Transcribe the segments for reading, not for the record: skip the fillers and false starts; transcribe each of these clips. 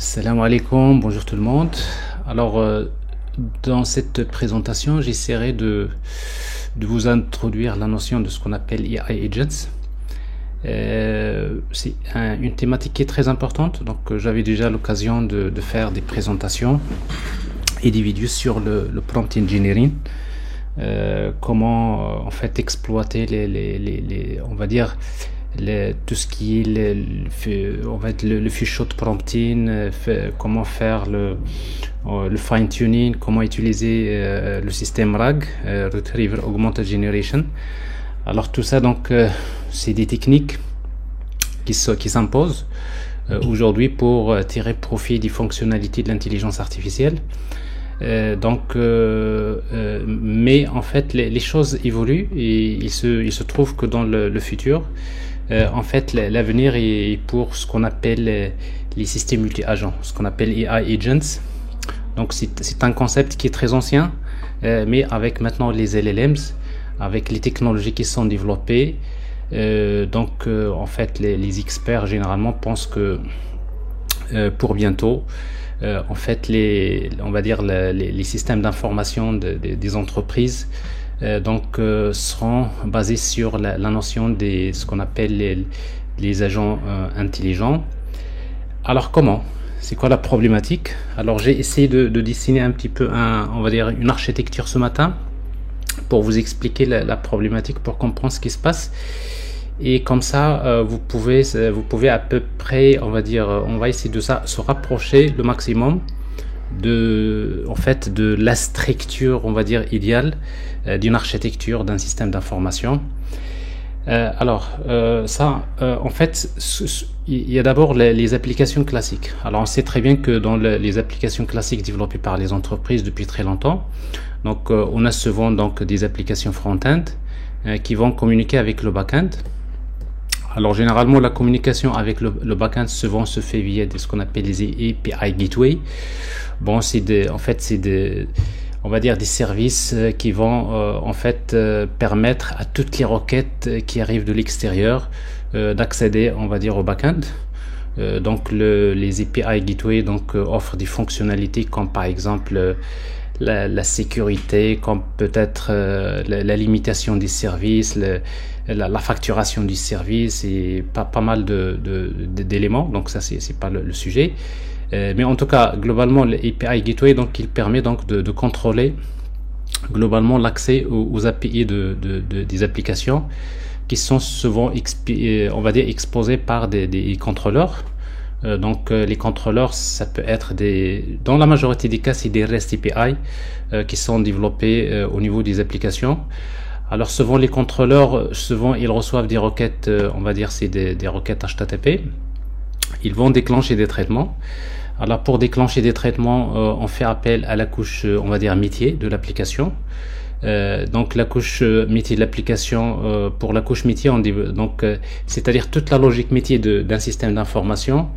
Salam alaikum, bonjour tout le monde. Alors, dans cette présentation, j'essaierai de vous introduire la notion de ce qu'on appelle AI Agents. C'est une thématique qui est très importante, donc j'avais déjà l'occasion de faire des présentations et des vidéos sur le prompt engineering. Comment en fait exploiter on va dire tout ce qui est le fichier de prompting, comment faire le fine tuning, comment utiliser le système RAG, Retriever Augmented Generation. Alors tout ça donc c'est des techniques qui s'imposent aujourd'hui pour tirer profit des fonctionnalités de l'intelligence artificielle. Mais en fait les choses évoluent et il se trouve que dans le futur, en fait l'avenir est pour ce qu'on appelle les systèmes multi-agents, ce qu'on appelle AI Agents. Donc c'est un concept qui est très ancien, mais avec maintenant les LLMs, avec les technologies qui sont développées, en fait les experts généralement pensent que pour bientôt, en fait on va dire les systèmes d'information des entreprises seront basés sur la notion de ce qu'on appelle les agents intelligents. Alors comment? C'est quoi la problématique? Alors j'ai essayé de dessiner un petit peu on va dire une architecture ce matin pour vous expliquer la problématique, pour comprendre ce qui se passe. Et comme ça, vous pouvez à peu près, on va dire, on va essayer de se rapprocher le maximum de la structure, on va dire, idéale d'une architecture, d'un système d'information. En fait, il y a d'abord les applications classiques. Alors, on sait très bien que dans les applications classiques développées par les entreprises depuis très longtemps, donc on a souvent donc des applications front-end qui vont communiquer avec le back-end. Alors généralement la communication avec le back-end souvent se fait via ce qu'on appelle les API Gateway. Bon, on va dire des services qui vont permettre à toutes les requêtes qui arrivent de l'extérieur d'accéder, on va dire, au back-end. Les API Gateway offrent des fonctionnalités comme par exemple la sécurité, comme peut-être la limitation des services, la facturation du service et pas mal d'éléments. Donc ça c'est pas le sujet, mais en tout cas globalement l'API Gateway il permet de contrôler globalement l'accès aux API des applications qui sont souvent on va dire exposées par des contrôleurs. Les contrôleurs, ça peut être dans la majorité des cas, c'est des REST API qui sont développés au niveau des applications. Alors souvent les contrôleurs, ils reçoivent des requêtes, on va dire c'est des requêtes HTTP. Ils vont déclencher des traitements. Alors pour déclencher des traitements, on fait appel à la couche, on va dire métier de l'application. La couche métier de l'application, pour la couche métier, c'est-à-dire toute la logique métier d'un système d'information,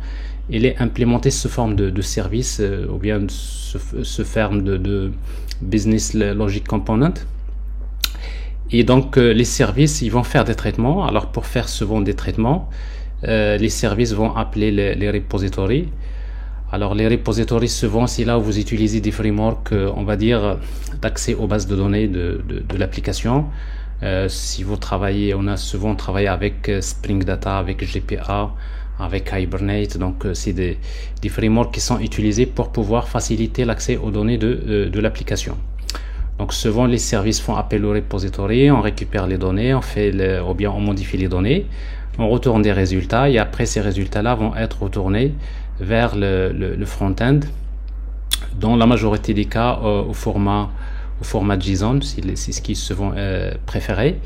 il est implémenté sous forme de service ou bien sous forme de business logic component. Et les services, ils vont faire des traitements. Alors pour faire souvent des traitements, les services vont appeler les repositories. Alors les repositories, souvent c'est là où vous utilisez des frameworks, on va dire, d'accès aux bases de données de l'application. Si vous travaillez, on a souvent travaillé avec Spring Data, avec GPA, avec Hibernate. Donc c'est des frameworks qui sont utilisés pour pouvoir faciliter l'accès aux données de l'application. Donc souvent les services font appel aux repositories, on récupère les données, ou bien on modifie les données, on retourne des résultats et après ces résultats-là vont être retournés vers le front-end, dans la majorité des cas au format JSON, c'est ce qui est souvent préféré.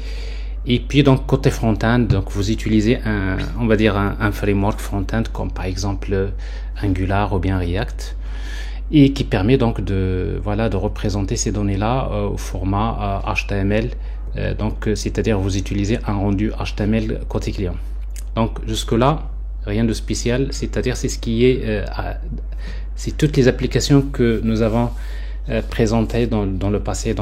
Et puis côté front-end, vous utilisez on va dire un framework front-end comme par exemple Angular ou bien React, et qui permet de représenter ces données-là au format HTML. C'est-à-dire vous utilisez un rendu HTML côté client. Donc jusque-là, rien de spécial, c'est-à-dire c'est ce qui est c'est toutes les applications que nous avons présentées dans le passé.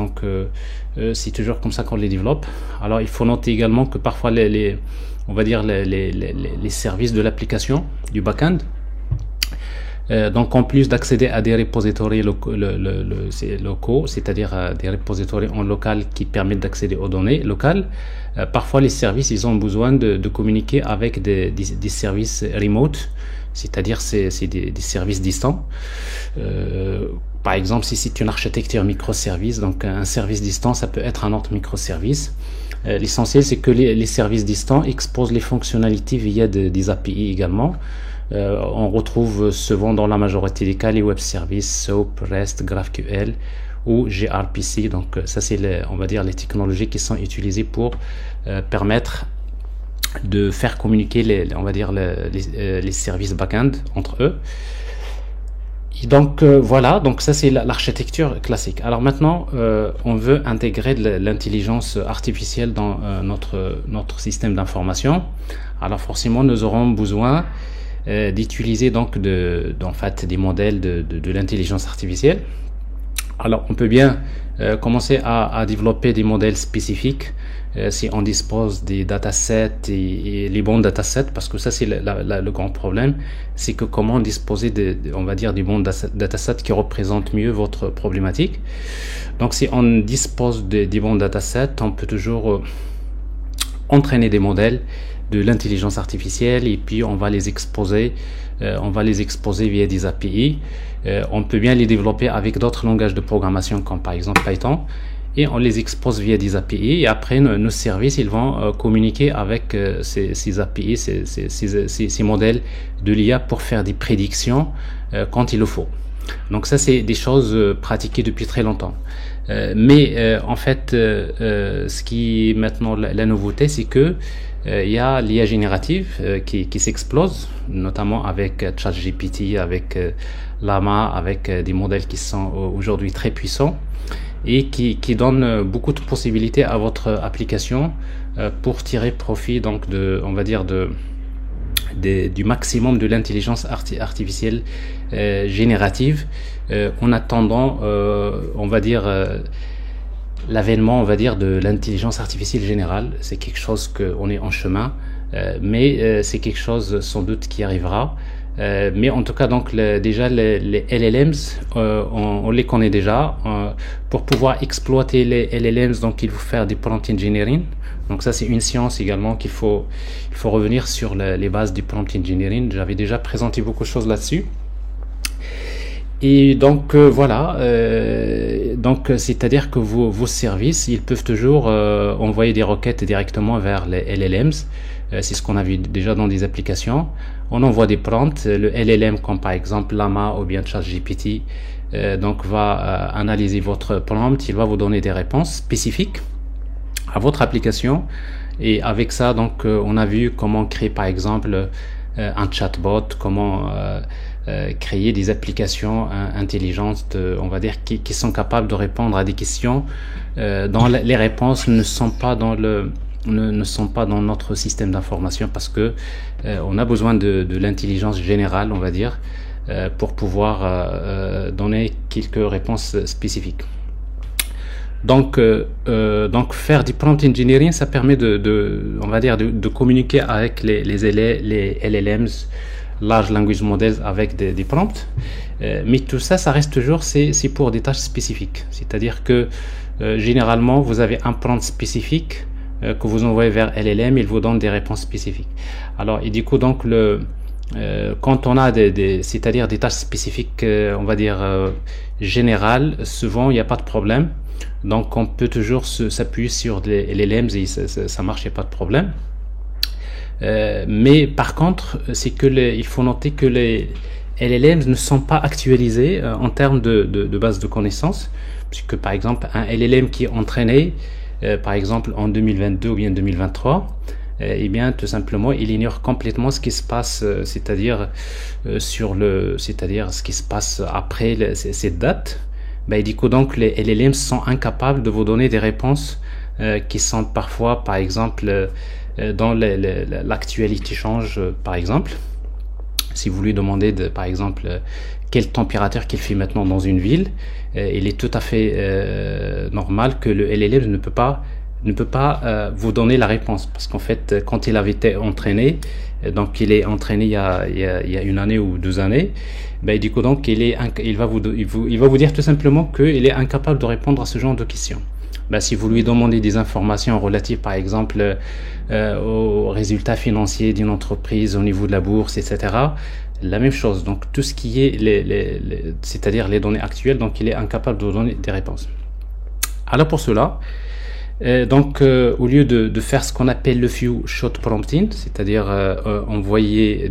C'est toujours comme ça qu'on les développe. Alors il faut noter également que parfois on va dire les services de l'application du back-end Donc en plus d'accéder à des repositories locaux, c'est-à-dire des repositories en local qui permettent d'accéder aux données locales, parfois les services ils ont besoin de communiquer avec des services remote, c'est-à-dire c'est des services distants. Par exemple, si c'est une architecture microservice, donc un service distant, ça peut être un autre microservice. L'essentiel, c'est que les services distants exposent les fonctionnalités via des API également. On retrouve souvent dans la majorité des cas les web services, SOAP, REST, GraphQL ou gRPC. Donc ça, c'est on va dire les technologies qui sont utilisées pour permettre de faire communiquer on va dire les services back-end entre eux. Et donc voilà, donc ça c'est l'architecture classique. Alors maintenant, on veut intégrer l'intelligence artificielle dans notre système d'information. Alors forcément, nous aurons besoin d'utiliser donc en fait des modèles de l'intelligence artificielle. Alors on peut bien commencer à développer des modèles spécifiques si on dispose des datasets et les bons datasets, parce que ça c'est le grand problème, c'est que comment disposer on va dire des bons datasets qui représentent mieux votre problématique. Donc si on dispose des bons datasets, on peut toujours entraîner des modèles de l'intelligence artificielle et puis on va les exposer via des API. On peut bien les développer avec d'autres langages de programmation comme par exemple Python, et on les expose via des API, et après nos services ils vont communiquer avec ces API, ces modèles de l'IA pour faire des prédictions quand il le faut. Donc ça c'est des choses pratiquées depuis très longtemps. Mais en fait ce qui est maintenant la nouveauté, c'est que il y a l'IA générative qui s'explose, notamment avec ChatGPT, avec Llama, avec des modèles qui sont aujourd'hui très puissants et qui donnent beaucoup de possibilités à votre application pour tirer profit donc on va dire du maximum de l'intelligence artificielle générative en attendant on va dire l'avènement on va dire de l'intelligence artificielle générale. C'est quelque chose qu'on est en chemin, mais c'est quelque chose sans doute qui arrivera. Mais en tout cas donc déjà les LLMs on les connaît déjà. Pour pouvoir exploiter les LLMs, donc il faut faire du prompt engineering. Donc ça c'est une science également il faut revenir sur les bases du prompt engineering. J'avais déjà présenté beaucoup de choses là-dessus. Et donc voilà, donc c'est-à-dire que vos services, ils peuvent toujours envoyer des requêtes directement vers les LLMs. C'est ce qu'on a vu déjà dans des applications. On envoie des prompts, le LLM comme par exemple Llama ou bien ChatGPT donc va analyser votre prompt, il va vous donner des réponses spécifiques à votre application. Et avec ça donc on a vu comment créer par exemple un chatbot, comment créer des applications intelligentes, on va dire qui sont capables de répondre à des questions dont les réponses ne sont pas dans notre système d'information, parce que on a besoin de l'intelligence générale, on va dire, pour pouvoir donner quelques réponses spécifiques. Donc faire du prompt engineering, ça permet on va dire de communiquer avec les LLMs, large language models, avec des prompts, mais tout ça reste toujours c'est pour des tâches spécifiques. C'est-à-dire que généralement vous avez un prompt spécifique que vous envoyez vers LLM, il vous donne des réponses spécifiques. Alors et du coup donc quand on a c'est-à-dire des tâches spécifiques on va dire générales, souvent il n'y a pas de problème. Donc on peut toujours s'appuyer sur les LLMs et ça marche, il n'y a pas de problème. Mais par contre, c'est que il faut noter que les LLMs ne sont pas actualisés en termes de base de connaissances, puisque par exemple un LLM qui est entraîné par exemple en 2022 ou bien 2023, eh bien tout simplement il ignore complètement ce qui se passe, c'est-à-dire c'est-à-dire ce qui se passe après cette date. Et du coup donc les LLM sont incapables de vous donner des réponses qui sont parfois par exemple dans l'actualité change. Par exemple si vous lui demandez par exemple quelle température qu'il fait maintenant dans une ville, il est tout à fait normal que le LLM ne peut pas vous donner la réponse, parce qu'en fait quand il avait été entraîné donc il est entraîné il y a une année ou 2 années, ben, du coup, donc, il va vous dire tout simplement qu'il est incapable de répondre à ce genre de questions. Ben, si vous lui demandez des informations relatives, par exemple, aux résultats financiers d'une entreprise au niveau de la bourse, etc., la même chose. Donc, tout ce qui est c'est-à-dire les données actuelles, donc il est incapable de donner des réponses. Alors, pour cela, au lieu de faire ce qu'on appelle le few shot prompting, c'est-à-dire envoyer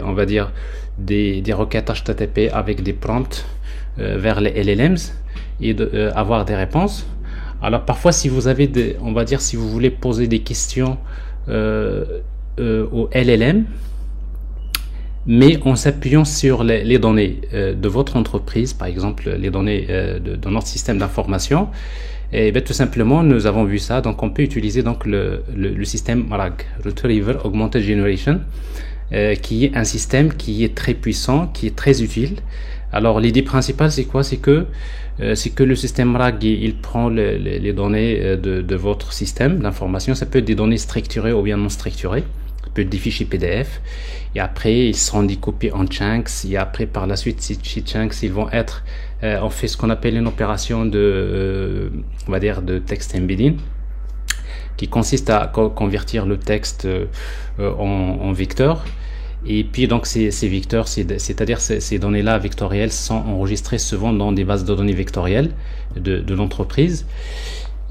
on va dire des requêtes HTTP avec des prompts vers les LLMs et avoir des réponses. Alors parfois, si vous avez on va dire, si vous voulez poser des questions au LLM, mais en s'appuyant sur les données de votre entreprise, par exemple les données de notre système d'information, et bien tout simplement nous avons vu ça. Donc on peut utiliser donc le système RAG, Retrieval Augmented Generation, qui est un système qui est très puissant, qui est très utile. Alors l'idée principale, c'est quoi? C'est que le système RAG, il prend les données de votre système d'information. Ça peut être des données structurées ou bien non structurées. Ça peut être des fichiers PDF. Et après, ils seront découpés en chunks. Et après, par la suite, ces chunks, ils vont être, on fait ce qu'on appelle une opération on va dire, de text embedding, qui consiste à convertir le texte en vecteurs. Et puis donc ces vecteurs, c'est-à-dire ces données-là vectorielles sont enregistrées souvent dans des bases de données vectorielles de l'entreprise,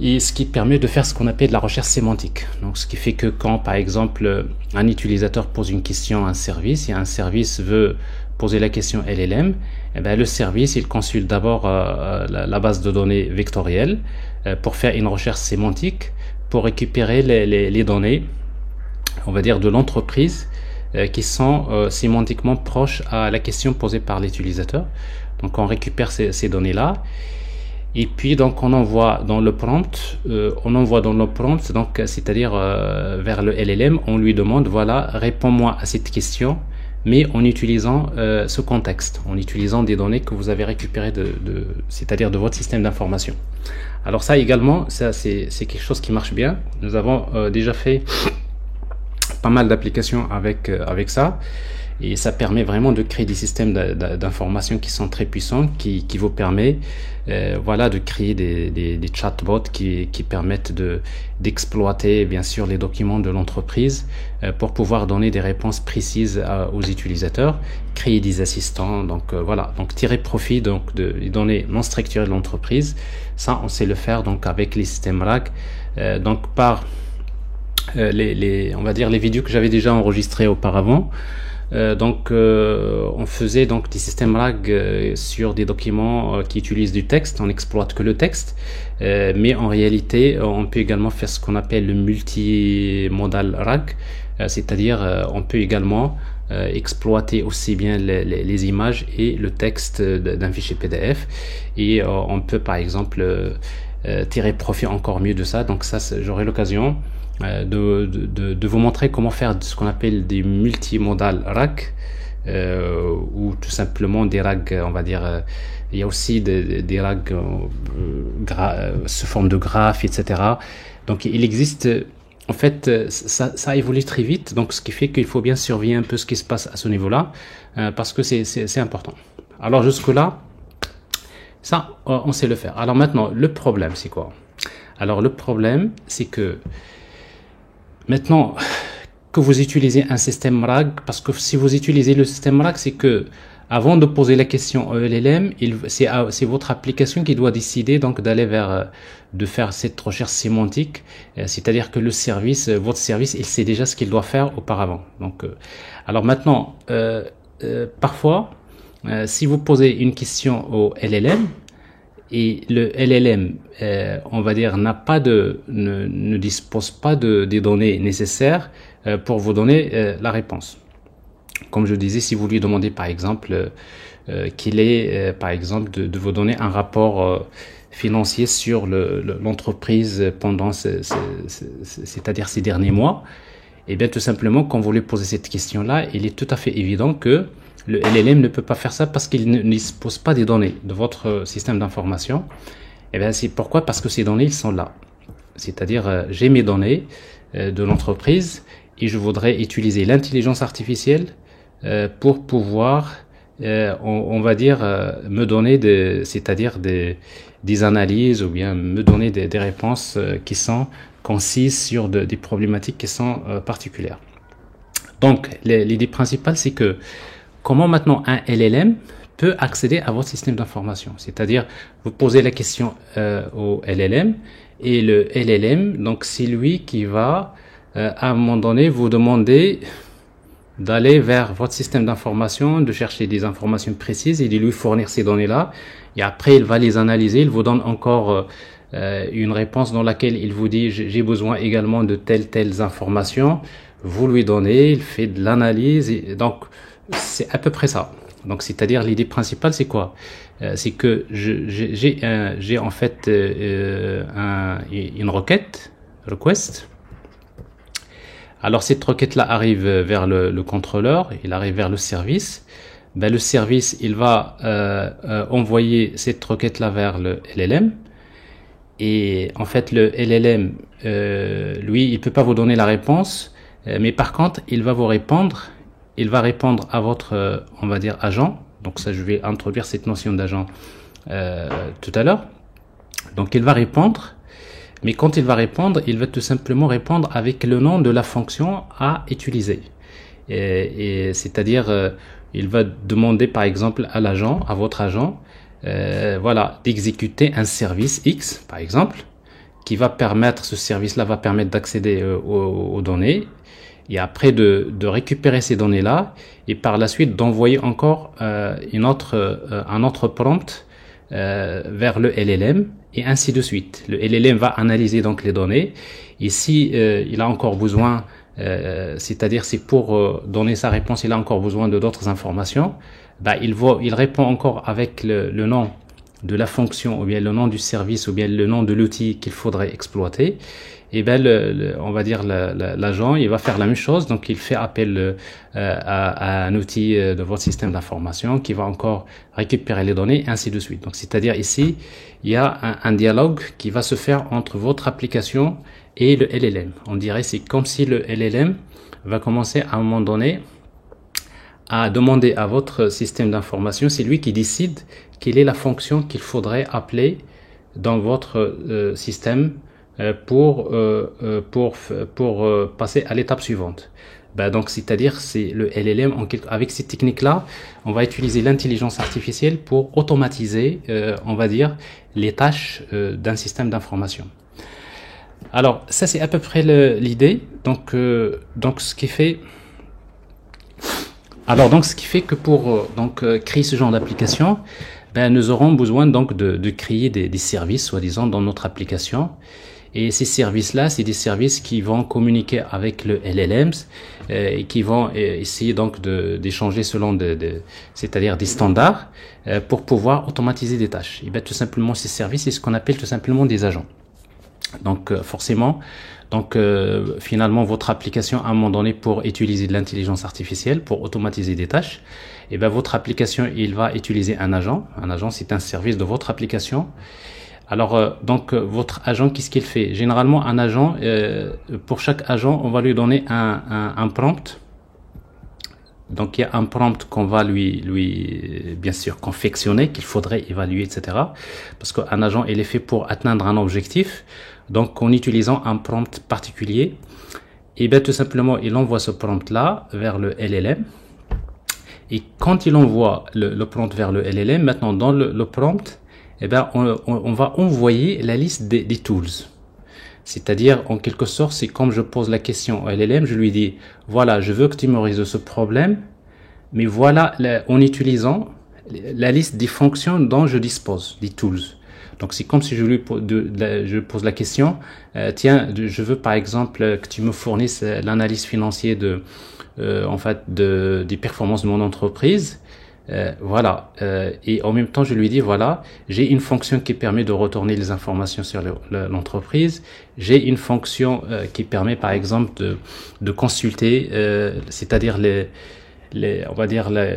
et ce qui permet de faire ce qu'on appelle de la recherche sémantique. Donc ce qui fait que quand par exemple un utilisateur pose une question à un service et un service veut poser la question LLM, eh bien, le service il consulte d'abord la base de données vectorielle pour faire une recherche sémantique, pour récupérer les données, on va dire, de l'entreprise qui sont sémantiquement proches à la question posée par l'utilisateur. Donc on récupère ces données-là, et puis donc on envoie dans le prompt, donc c'est-à-dire vers le LLM, on lui demande, voilà, réponds-moi à cette question, mais en utilisant ce contexte, en utilisant des données que vous avez récupérées c'est-à-dire de votre système d'information. Alors ça également, ça c'est quelque chose qui marche bien. Nous avons déjà fait pas mal d'applications avec ça, et ça permet vraiment de créer des systèmes d'information qui sont très puissants, qui vous permet voilà, de créer des chatbots qui permettent d'exploiter bien sûr les documents de l'entreprise pour pouvoir donner des réponses précises aux utilisateurs, créer des assistants. Donc voilà, donc tirer profit donc des données non structurées de l'entreprise. Ça on sait le faire donc avec les systèmes RAG, donc par on va dire les vidéos que j'avais déjà enregistrées auparavant. On faisait donc des systèmes RAG sur des documents qui utilisent du texte. On n'exploite que le texte, mais en réalité on peut également faire ce qu'on appelle le multimodal RAG, c'est-à-dire on peut également exploiter aussi bien les images et le texte d'un fichier PDF, et on peut par exemple tirer profit encore mieux de ça. Donc ça, j'aurai l'occasion de vous montrer comment faire ce qu'on appelle des multimodal RAG, ou tout simplement des RAG, on va dire, il y a aussi des RAG sous forme de graphes, etc. Donc il existe, en fait, ça évolue très vite, donc ce qui fait qu'il faut bien surveiller un peu ce qui se passe à ce niveau-là, parce que c'est important. Alors jusque-là, ça, on sait le faire. Alors maintenant, le problème, c'est quoi? Alors le problème, c'est que maintenant que vous utilisez un système RAG, parce que si vous utilisez le système RAG, c'est que avant de poser la question au LLM, c'est votre application qui doit décider donc d'aller vers, de faire cette recherche sémantique, c'est-à-dire que le service, votre service, il sait déjà ce qu'il doit faire auparavant. Donc, alors maintenant, parfois, si vous posez une question au LLM, et le LLM, on va dire, ne dispose pas des données nécessaires pour vous donner la réponse. Comme je disais, si vous lui demandez par exemple qu'il est, par exemple, de vous donner un rapport financier sur l'entreprise pendant c'est-à-dire ces derniers mois, et bien tout simplement, quand vous lui posez cette question-là, il est tout à fait évident que le LLM ne peut pas faire ça parce qu'il ne dispose pas des données de votre système d'information. Et bien c'est pourquoi? Parce que ces données, ils sont là. C'est-à-dire, j'ai mes données de l'entreprise, et je voudrais utiliser l'intelligence artificielle pour pouvoir, on va dire, me donner c'est-à-dire des analyses ou bien me donner des réponses qui sont concises sur des problématiques qui sont particulières. Donc, l'idée principale, c'est que comment maintenant un LLM peut accéder à votre système d'information. C'est-à-dire, vous posez la question au LLM et le LLM, donc c'est lui qui va à un moment donné vous demander d'aller vers votre système d'information, de chercher des informations précises et de lui fournir ces données-là. Et après, il va les analyser, il vous donne encore une réponse dans laquelle il vous dit j'ai besoin également de telles informations. Vous lui donnez, il fait de l'analyse. Donc, c'est à peu près ça. Donc, c'est-à-dire l'idée principale, c'est quoi? C'est que j'ai en fait une requête, request. Alors, cette requête-là arrive vers le contrôleur, il arrive vers le service. Ben, le service, il va envoyer cette requête-là vers le LLM. Et en fait, le LLM, lui, il peut pas vous donner la réponse, mais par contre, il va vous répondre. Il va répondre à votre, on va dire, agent. Donc ça, je vais introduire cette notion d'agent tout à l'heure. Donc il va répondre, mais quand il va répondre, il va tout simplement répondre avec le nom de la fonction à utiliser. Et c'est-à-dire, il va demander par exemple à l'agent, à votre agent, voilà, d'exécuter un service X, par exemple, qui va permettre, ce service-là va permettre d'accéder aux données. Et après de récupérer ces données-là et par la suite d'envoyer encore un autre prompt vers le LLM et ainsi de suite. Le LLM va analyser donc les données et si il a encore besoin, c'est-à-dire c'est pour donner sa réponse, il a encore besoin de d'autres informations, bah, il répond encore avec le nom de la fonction ou bien le nom du service ou bien le nom de l'outil qu'il faudrait exploiter. Et ben on va dire l'agent, il va faire la même chose, donc il fait appel à un outil de votre système d'information qui va encore récupérer les données, ainsi de suite. Donc c'est-à-dire ici, il y a un dialogue qui va se faire entre votre application et le LLM. On dirait c'est comme si le LLM va commencer à un moment donné à demander à votre système d'information, c'est lui qui décide quelle est la fonction qu'il faudrait appeler dans votre système pour passer à l'étape suivante. Ben donc, c'est-à-dire, c'est le LLM, avec ces techniques-là, on va utiliser l'intelligence artificielle pour automatiser, on va dire, les tâches d'un système d'information. Alors, ça, c'est à peu près l'idée. Donc, ce qui fait... Alors, donc, ce qui fait que pour créer ce genre d'application, ben, nous aurons besoin donc de créer des services, soi-disant, dans notre application. Et ces services-là, c'est des services qui vont communiquer avec le LLM et qui vont essayer donc d'échanger selon c'est-à-dire des standards pour pouvoir automatiser des tâches. Et bien tout simplement, ces services, c'est ce qu'on appelle tout simplement des agents. Donc forcément, finalement, votre application, à un moment donné, pour utiliser de l'intelligence artificielle, pour automatiser des tâches, et bien votre application, il va utiliser un agent. Un agent, c'est un service de votre application. Alors, votre agent, qu'est-ce qu'il fait? Généralement, un agent, pour chaque agent, on va lui donner un prompt. Donc, il y a un prompt qu'on va lui, bien sûr, confectionner, qu'il faudrait évaluer, etc. Parce qu'un agent, il est fait pour atteindre un objectif. Donc, en utilisant un prompt particulier, et bien, tout simplement, il envoie ce prompt-là vers le LLM. Et quand il envoie le prompt vers le LLM, maintenant, dans le prompt, eh ben, on va envoyer la liste des tools. C'est-à-dire, en quelque sorte, c'est comme je pose la question à LLM, je lui dis, voilà, je veux que tu me résous ce problème, mais voilà, en utilisant la liste des fonctions dont je dispose, des tools. Donc, c'est comme si je pose la question, tiens, je veux par exemple que tu me fournisses l'analyse financière des performances de mon entreprise. Voilà, et en même temps je lui dis voilà, j'ai une fonction qui permet de retourner les informations sur l'entreprise, j'ai une fonction qui permet par exemple de consulter, c'est-à-dire on va dire la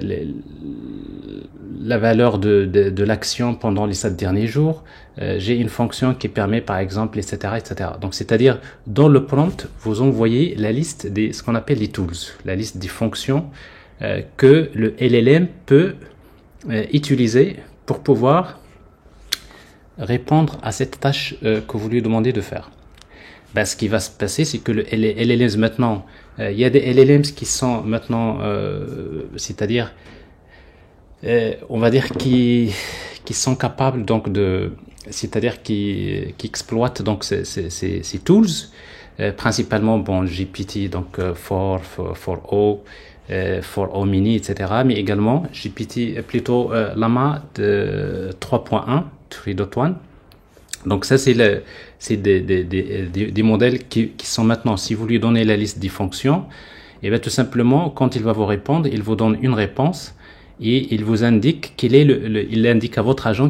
valeur de l'action pendant les 7 derniers jours. J'ai une fonction qui permet par exemple, etc., etc. Donc c'est-à-dire dans le prompt, vous envoyez la liste des ce qu'on appelle les tools, la liste des fonctions que le LLM peut utiliser pour pouvoir répondre à cette tâche que vous lui demandez de faire. Ben, ce qui va se passer, c'est que les LLMs maintenant, il y a des LLMs qui sont maintenant, c'est-à-dire, on va dire qui sont capables donc c'est-à-dire qui exploitent donc ces tools, principalement bon GPT donc 4O, 4O mini, etc. Mais également GPT plutôt Llama de 3.1, 3.1. Donc ça c'est des modèles qui sont maintenant, si vous lui donnez la liste des fonctions, et bien tout simplement quand il va vous répondre, il vous donne une réponse et il vous indique il indique à votre agent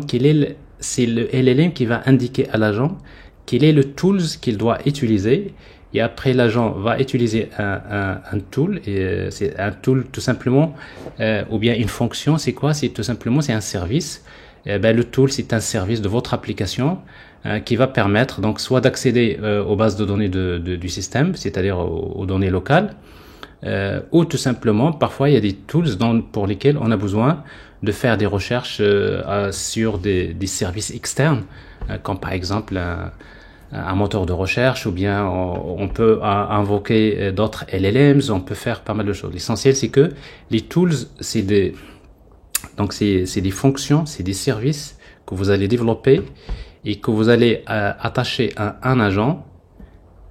c'est le LLM qui va indiquer à l'agent quel est le tools qu'il doit utiliser. Et après, l'agent va utiliser un tool, et c'est un tool tout simplement, ou bien une fonction, c'est quoi? C'est tout simplement, c'est un service. Et ben, le tool, c'est un service de votre application qui va permettre donc soit d'accéder aux bases de données du système, c'est-à-dire aux données locales, ou tout simplement, parfois, il y a des tools pour lesquels on a besoin de faire des recherches sur des services externes, comme par exemple un moteur de recherche, ou bien on peut invoquer d'autres LLMs, on peut faire pas mal de choses. L'essentiel, c'est que les tools, c'est des fonctions, c'est des services que vous allez développer et que vous allez attacher à un agent,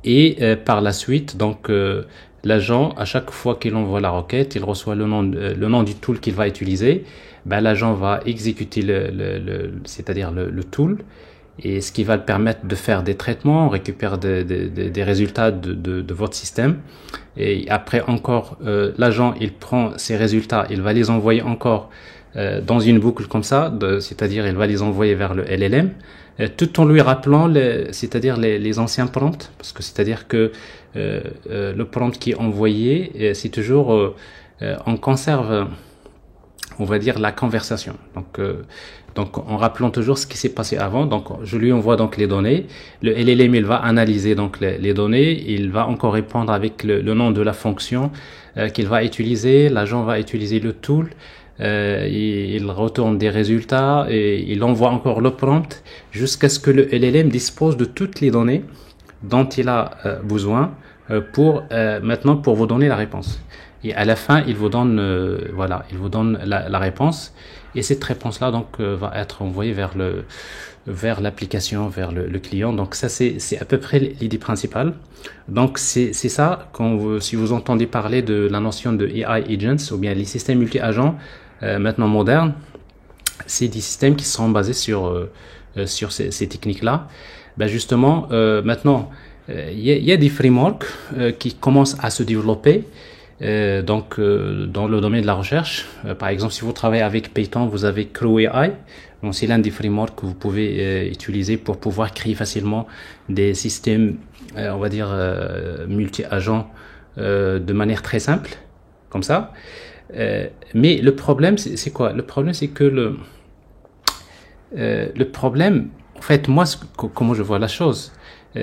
et par la suite, donc l'agent, à chaque fois qu'il envoie la requête, il reçoit le nom du tool qu'il va utiliser. Ben, l'agent va exécuter c'est-à-dire le tool, et ce qui va le permettre de faire des traitements, récupérer des résultats de votre système. Et après encore, l'agent, il prend ces résultats, il va les envoyer encore dans une boucle comme ça, c'est-à-dire il va les envoyer vers le LLM, tout en lui rappelant c'est-à-dire les anciens prompts, parce que c'est-à-dire que le prompt qui est envoyé, c'est toujours, on conserve, on va dire, la conversation. Donc en rappelant toujours ce qui s'est passé avant. Donc je lui envoie donc les données, le LLM il va analyser donc les données, il va encore répondre avec le nom de la fonction qu'il va utiliser, l'agent va utiliser le tool, il retourne des résultats et il envoie encore le prompt jusqu'à ce que le LLM dispose de toutes les données dont il a besoin maintenant pour vous donner la réponse. Et à la fin, il vous donne, il vous donne la réponse. Et cette réponse-là, donc, va être envoyée vers l'application, vers le client. Donc, ça, c'est à peu près l'idée principale. Donc, c'est ça, si vous entendez parler de la notion de AI agents, ou bien les systèmes multi-agents, maintenant modernes, c'est des systèmes qui sont basés sur ces techniques-là. Ben, justement, maintenant, y a des frameworks qui commencent à se développer. Dans le domaine de la recherche, par exemple, si vous travaillez avec Python, vous avez CrewAI. Donc c'est l'un des frameworks que vous pouvez utiliser pour pouvoir créer facilement des systèmes, on va dire, multi-agents de manière très simple, comme ça. Mais le problème, c'est quoi? Le problème, c'est que le problème, en fait, moi, comment je vois la chose,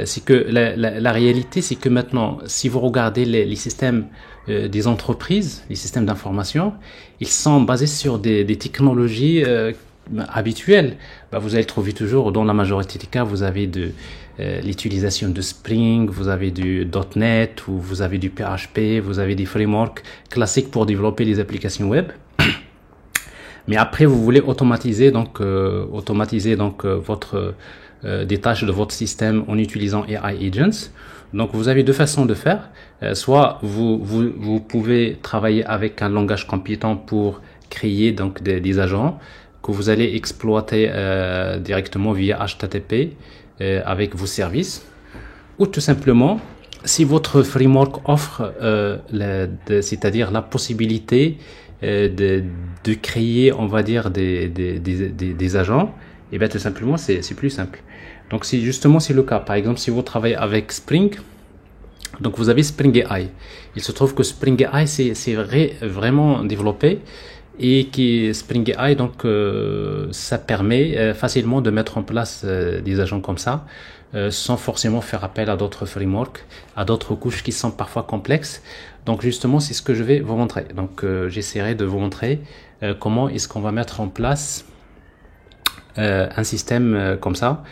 c'est que la réalité, c'est que maintenant, si vous regardez les systèmes des entreprises, les systèmes d'information, ils sont basés sur des technologies habituelles. Ben, vous allez trouver toujours, dans la majorité des cas, vous avez l'utilisation de Spring, vous avez du .NET, ou vous avez du PHP, vous avez des frameworks classiques pour développer les applications web. Mais après, vous voulez automatiser votre des tâches de votre système en utilisant AI agents. Donc vous avez deux façons de faire. Soit vous pouvez travailler avec un langage Python pour créer donc des agents que vous allez exploiter directement via HTTP avec vos services, ou tout simplement, si votre framework offre c'est-à-dire la possibilité de créer, on va dire, des agents, et bien tout simplement c'est plus simple. Donc c'est le cas. Par exemple, si vous travaillez avec Spring, Donc vous avez Spring AI. Il se trouve que Spring AI c'est vraiment développé et qui Spring AI donc ça permet facilement de mettre en place des agents comme ça sans forcément faire appel à d'autres frameworks, à d'autres couches qui sont parfois complexes. Donc justement c'est ce que je vais vous montrer. Donc j'essaierai de vous montrer comment est-ce qu'on va mettre en place un système comme ça.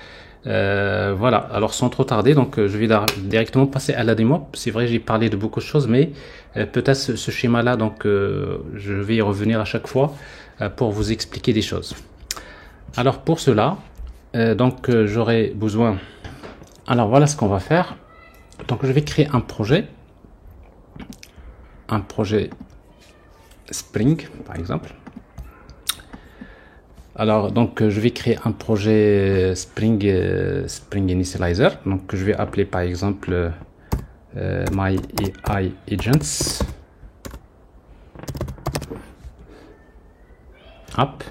Voilà, alors sans trop tarder, donc je vais directement passer à la démo. C'est vrai, j'ai parlé de beaucoup de choses, mais peut-être ce schéma-là, donc je vais y revenir à chaque fois pour vous expliquer des choses. Alors pour cela, donc j'aurai besoin. Alors voilà ce qu'on va faire. Donc je vais créer un projet Spring, par exemple. Alors, donc, je vais créer un projet Spring Initializer. Donc, je vais appeler par exemple My AI Agents App.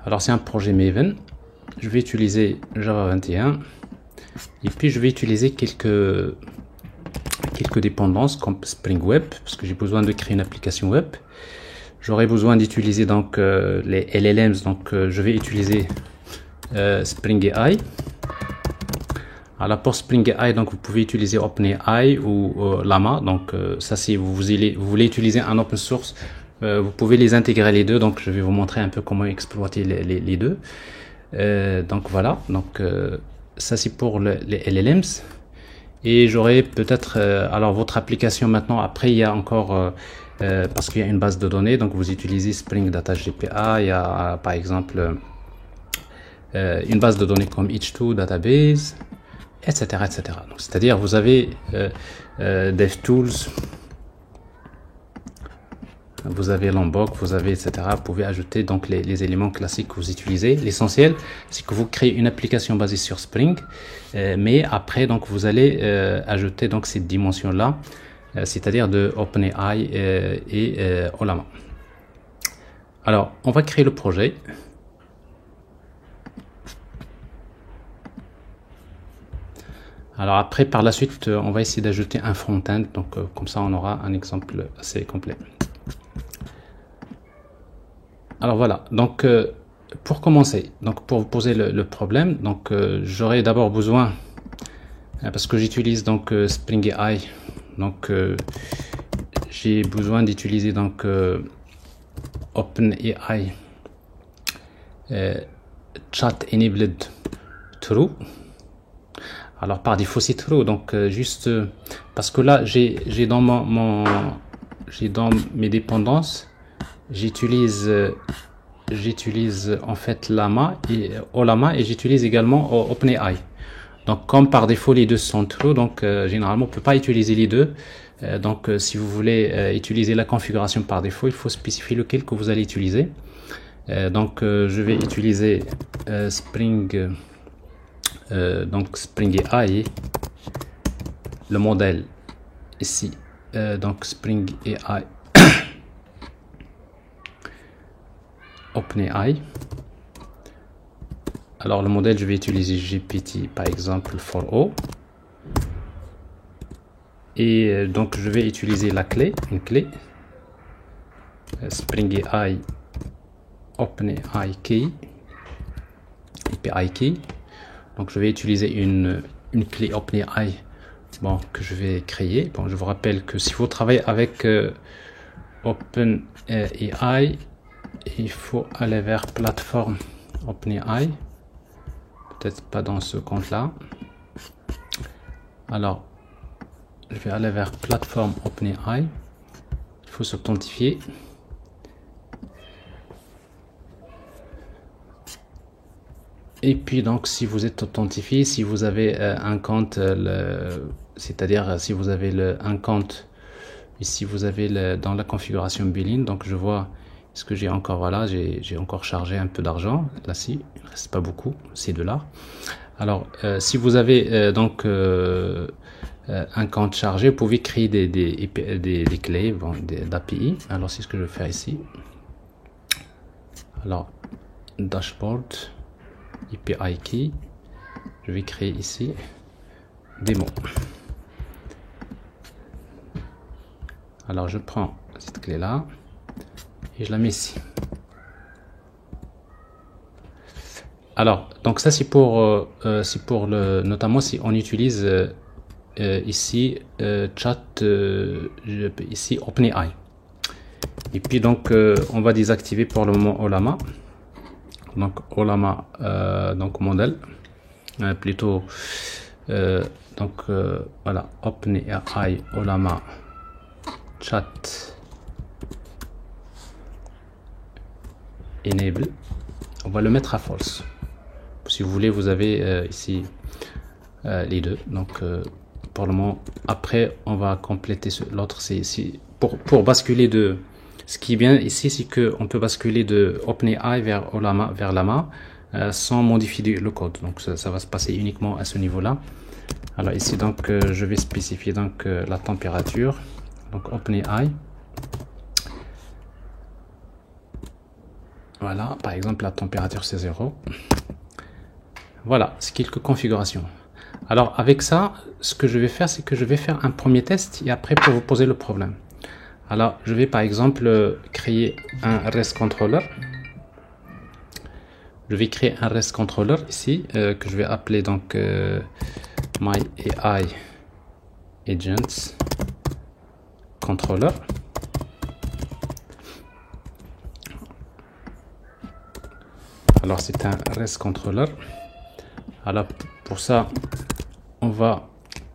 Alors, c'est un projet Maven. Je vais utiliser Java 21 et puis je vais utiliser quelques dépendances comme Spring Web parce que j'ai besoin de créer une application web. J'aurai besoin d'utiliser donc les LLMs, donc je vais utiliser Spring AI. Alors pour Spring AI, donc vous pouvez utiliser OpenAI ou Llama. Donc ça, si vous voulez utiliser un open source, vous pouvez les intégrer les deux. Donc je vais vous montrer un peu comment exploiter les deux. Donc voilà, donc ça c'est pour les LLMs. Et j'aurai peut-être alors votre application maintenant. Après il y a encore parce qu'il y a une base de données, donc vous utilisez Spring Data GPA. Il y a par exemple une base de données comme H2 Database, etc., etc. Donc c'est-à-dire vous avez DevTools, vous avez Lombok, vous avez etc. Vous pouvez ajouter donc les éléments classiques que vous utilisez. L'essentiel, c'est que vous créez une application basée sur Spring, mais après donc vous allez ajouter donc cette dimension là, c'est-à-dire de OpenAI et Llama. Alors, on va créer le projet. Alors après, par la suite, on va essayer d'ajouter un front-end. Donc comme ça, on aura un exemple assez complet. Alors voilà, donc pour commencer, donc pour vous poser le problème, donc j'aurai d'abord besoin, parce que j'utilise donc Spring AI, donc j'ai besoin d'utiliser donc OpenAI Chat Enabled True. Alors par défaut c'est true, donc juste parce que là j'ai dans dans mes dépendances, j'utilise en fait Llama et j'utilise également OpenAI. Donc comme par défaut les deux sont true, donc généralement on peut pas utiliser les deux. Donc si vous voulez utiliser la configuration par défaut, il faut spécifier lequel que vous allez utiliser. Donc je vais utiliser Spring AI, le modèle ici, donc Spring AI OpenAI. Alors le modèle, je vais utiliser GPT par exemple for O, et donc je vais utiliser une clé Spring AI OpenAI Key, API Key. Donc je vais utiliser une clé OpenAI que je vais créer. Bon, je vous rappelle que si vous travaillez avec OpenAI, il faut aller vers plateforme OpenAI. Peut-être pas dans ce compte-là. Alors, je vais aller vers plateforme OpenAI. Il faut s'authentifier. Et puis donc si vous êtes authentifié, si vous avez un compte, c'est-à-dire si vous avez un compte, ici vous avez dans la configuration Billing, donc je vois ce que j'ai encore, voilà, j'ai encore chargé un peu d'argent, là si, il ne reste pas beaucoup, c'est $. Alors si vous avez donc un compte chargé, vous pouvez créer des clés d'API. Alors c'est ce que je vais faire ici. Alors dashboard API key, je vais créer ici démo. Alors je prends cette clé là et je la mets ici. Alors donc ça c'est pour le, notamment si on utilise ici chat ici OpenAI. Et puis donc on va désactiver pour le moment Ollama. Donc Ollama donc modèle plutôt donc voilà, OpenAI Ollama chat enable, on va le mettre à false. Si vous voulez, vous avez ici les deux. Donc pour le moment, après on va compléter l'autre. C'est ici pour basculer de, ce qui est bien ici, c'est que on peut basculer de OpenAI vers Ollama, vers Llama sans modifier le code. Donc ça va se passer uniquement à ce niveau là. Alors ici donc je vais spécifier donc la température. Donc OpenAI, voilà, par exemple la température c'est 0. Voilà, c'est quelques configurations. Alors avec ça, ce que je vais faire, c'est que je vais faire un premier test et après pour vous poser le problème. Alors je vais par exemple créer un REST controller. Je vais créer un REST controller ici que je vais appeler donc my AI agents controller. Alors c'est un REST controller. Alors pour ça on va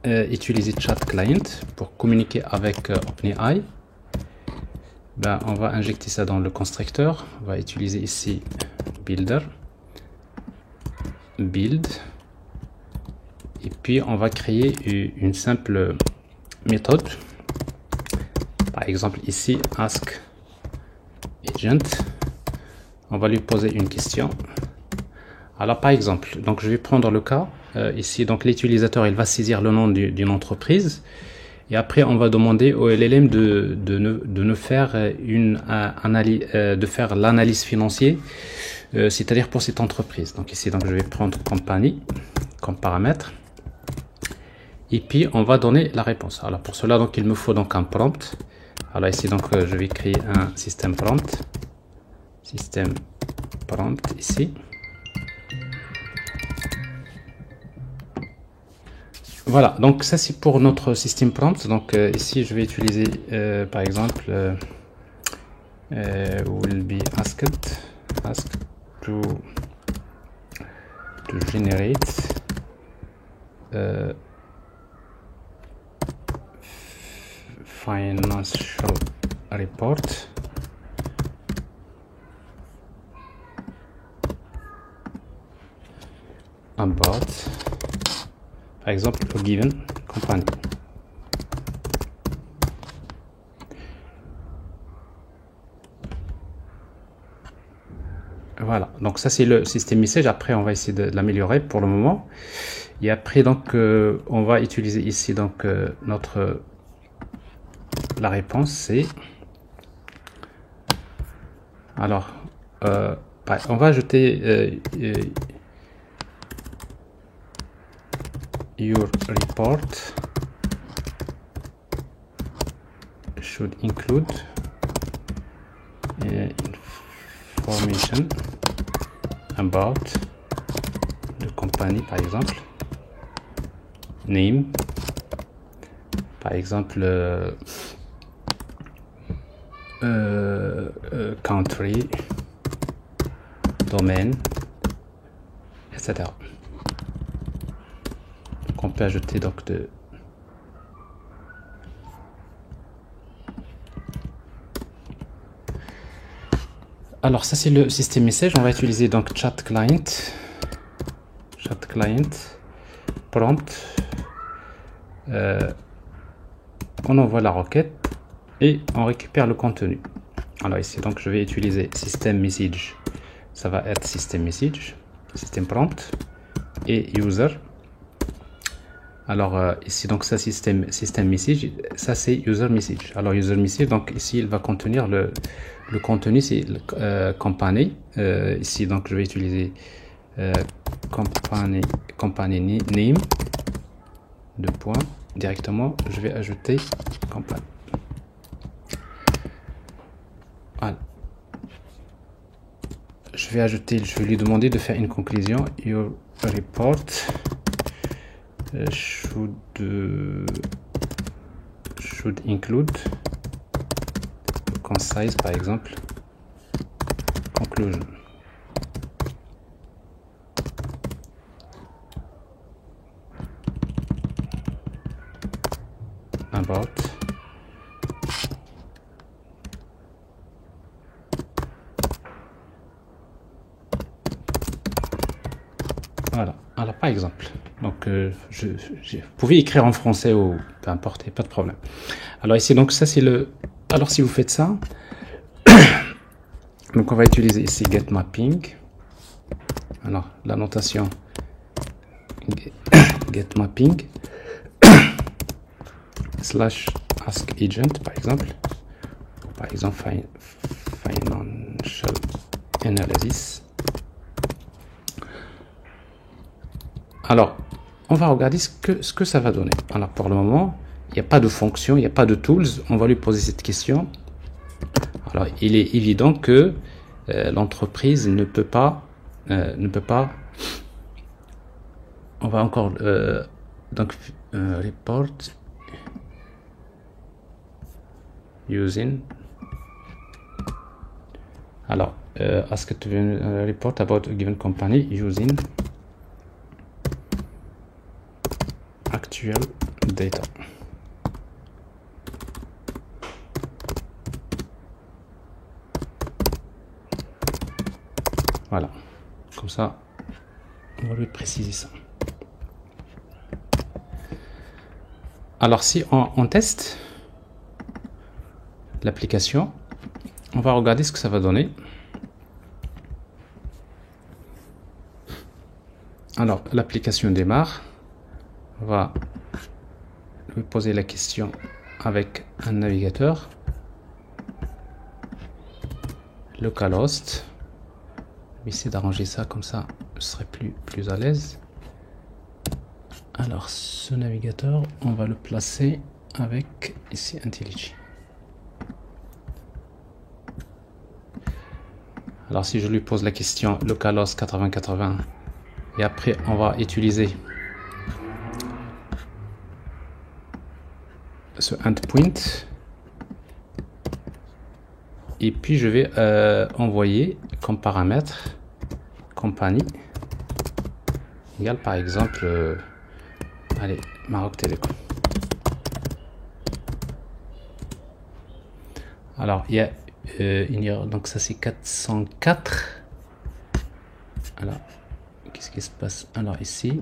utiliser chat client pour communiquer avec OpenAI. Ben, on va injecter ça dans le constructeur. On va utiliser ici builder, build, et puis on va créer une simple méthode. Par exemple ici ask agent, on va lui poser une question. Alors par exemple, donc je vais prendre le cas ici, donc l'utilisateur il va saisir le nom d'une entreprise et après on va demander au LLM de nous faire une analyse, de faire l'analyse financière, c'est-à-dire pour cette entreprise. Donc ici donc je vais prendre compagnie comme paramètre et puis on va donner la réponse. Alors pour cela donc il me faut donc un prompt. Alors ici donc je vais créer un système prompt ici. Voilà, donc ça c'est pour notre système prompt. Donc ici je vais utiliser par exemple will be asked to generate financial report about, par exemple, a given company. Voilà, donc ça c'est le système message. Après on va essayer de l'améliorer pour le moment. Et après donc on va utiliser ici donc la réponse c'est, alors on va ajouter your report should include information about the company, par exemple name, par exemple country, domaine, etc. Donc on peut ajouter donc de alors ça c'est le système message. On va utiliser donc chat client prompt, on envoie la requête et on récupère le contenu. Alors ici donc je vais utiliser system message, ça va être system message, system prompt et user. Alors ici donc ça system message, ça c'est user message. Alors user message, donc ici il va contenir le contenu, c'est company. Ici donc je vais utiliser company name deux points, directement, je vais ajouter campagne. Voilà. Je vais lui demander de faire une conclusion. Your report should include concise, par exemple, conclusion. About voilà, alors par exemple, donc vous pouvez écrire en français ou peu importe, pas de problème. Alors ici, donc ça c'est le, alors si vous faites ça, donc on va utiliser ici get mapping. Alors la notation get mapping slash ask agent, par exemple financial analysis. Alors on va regarder ce que ça va donner. Alors pour le moment il n'y a pas de fonction, il n'y a pas de tools. On va lui poser cette question. Alors il est évident que l'entreprise ne peut pas on va encore donc report using, alors ask to report about a given company using actual data. Voilà, comme ça on va lui préciser ça. Alors si on teste l'application, on va regarder ce que ça va donner. Alors l'application démarre, on va lui poser la question avec un navigateur, localhost. Je vais essayer d'arranger ça comme ça je serai plus à l'aise. Alors ce navigateur on va le placer avec ici IntelliJ. Alors si je lui pose la question localhost 8080 et après on va utiliser ce endpoint et puis je vais envoyer comme paramètre compagnie égale par exemple allez, Maroc Télécom. Alors il y a une erreur, donc ça c'est 404. Alors qu'est-ce qui se passe? Alors ici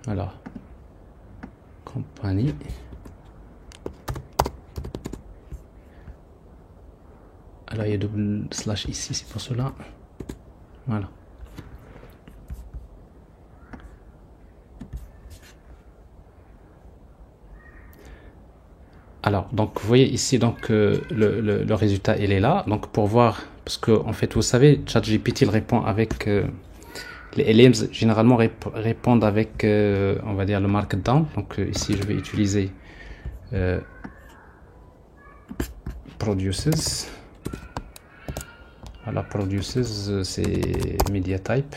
alors compagnie, alors il y a double slash ici, c'est pour cela. Voilà. Alors donc vous voyez ici donc le résultat il est là. Donc pour voir, parce que en fait vous savez ChatGPT il répond avec les LLMs généralement répondent avec on va dire le markdown. Donc ici je vais utiliser produces. Voilà, produces c'est media type.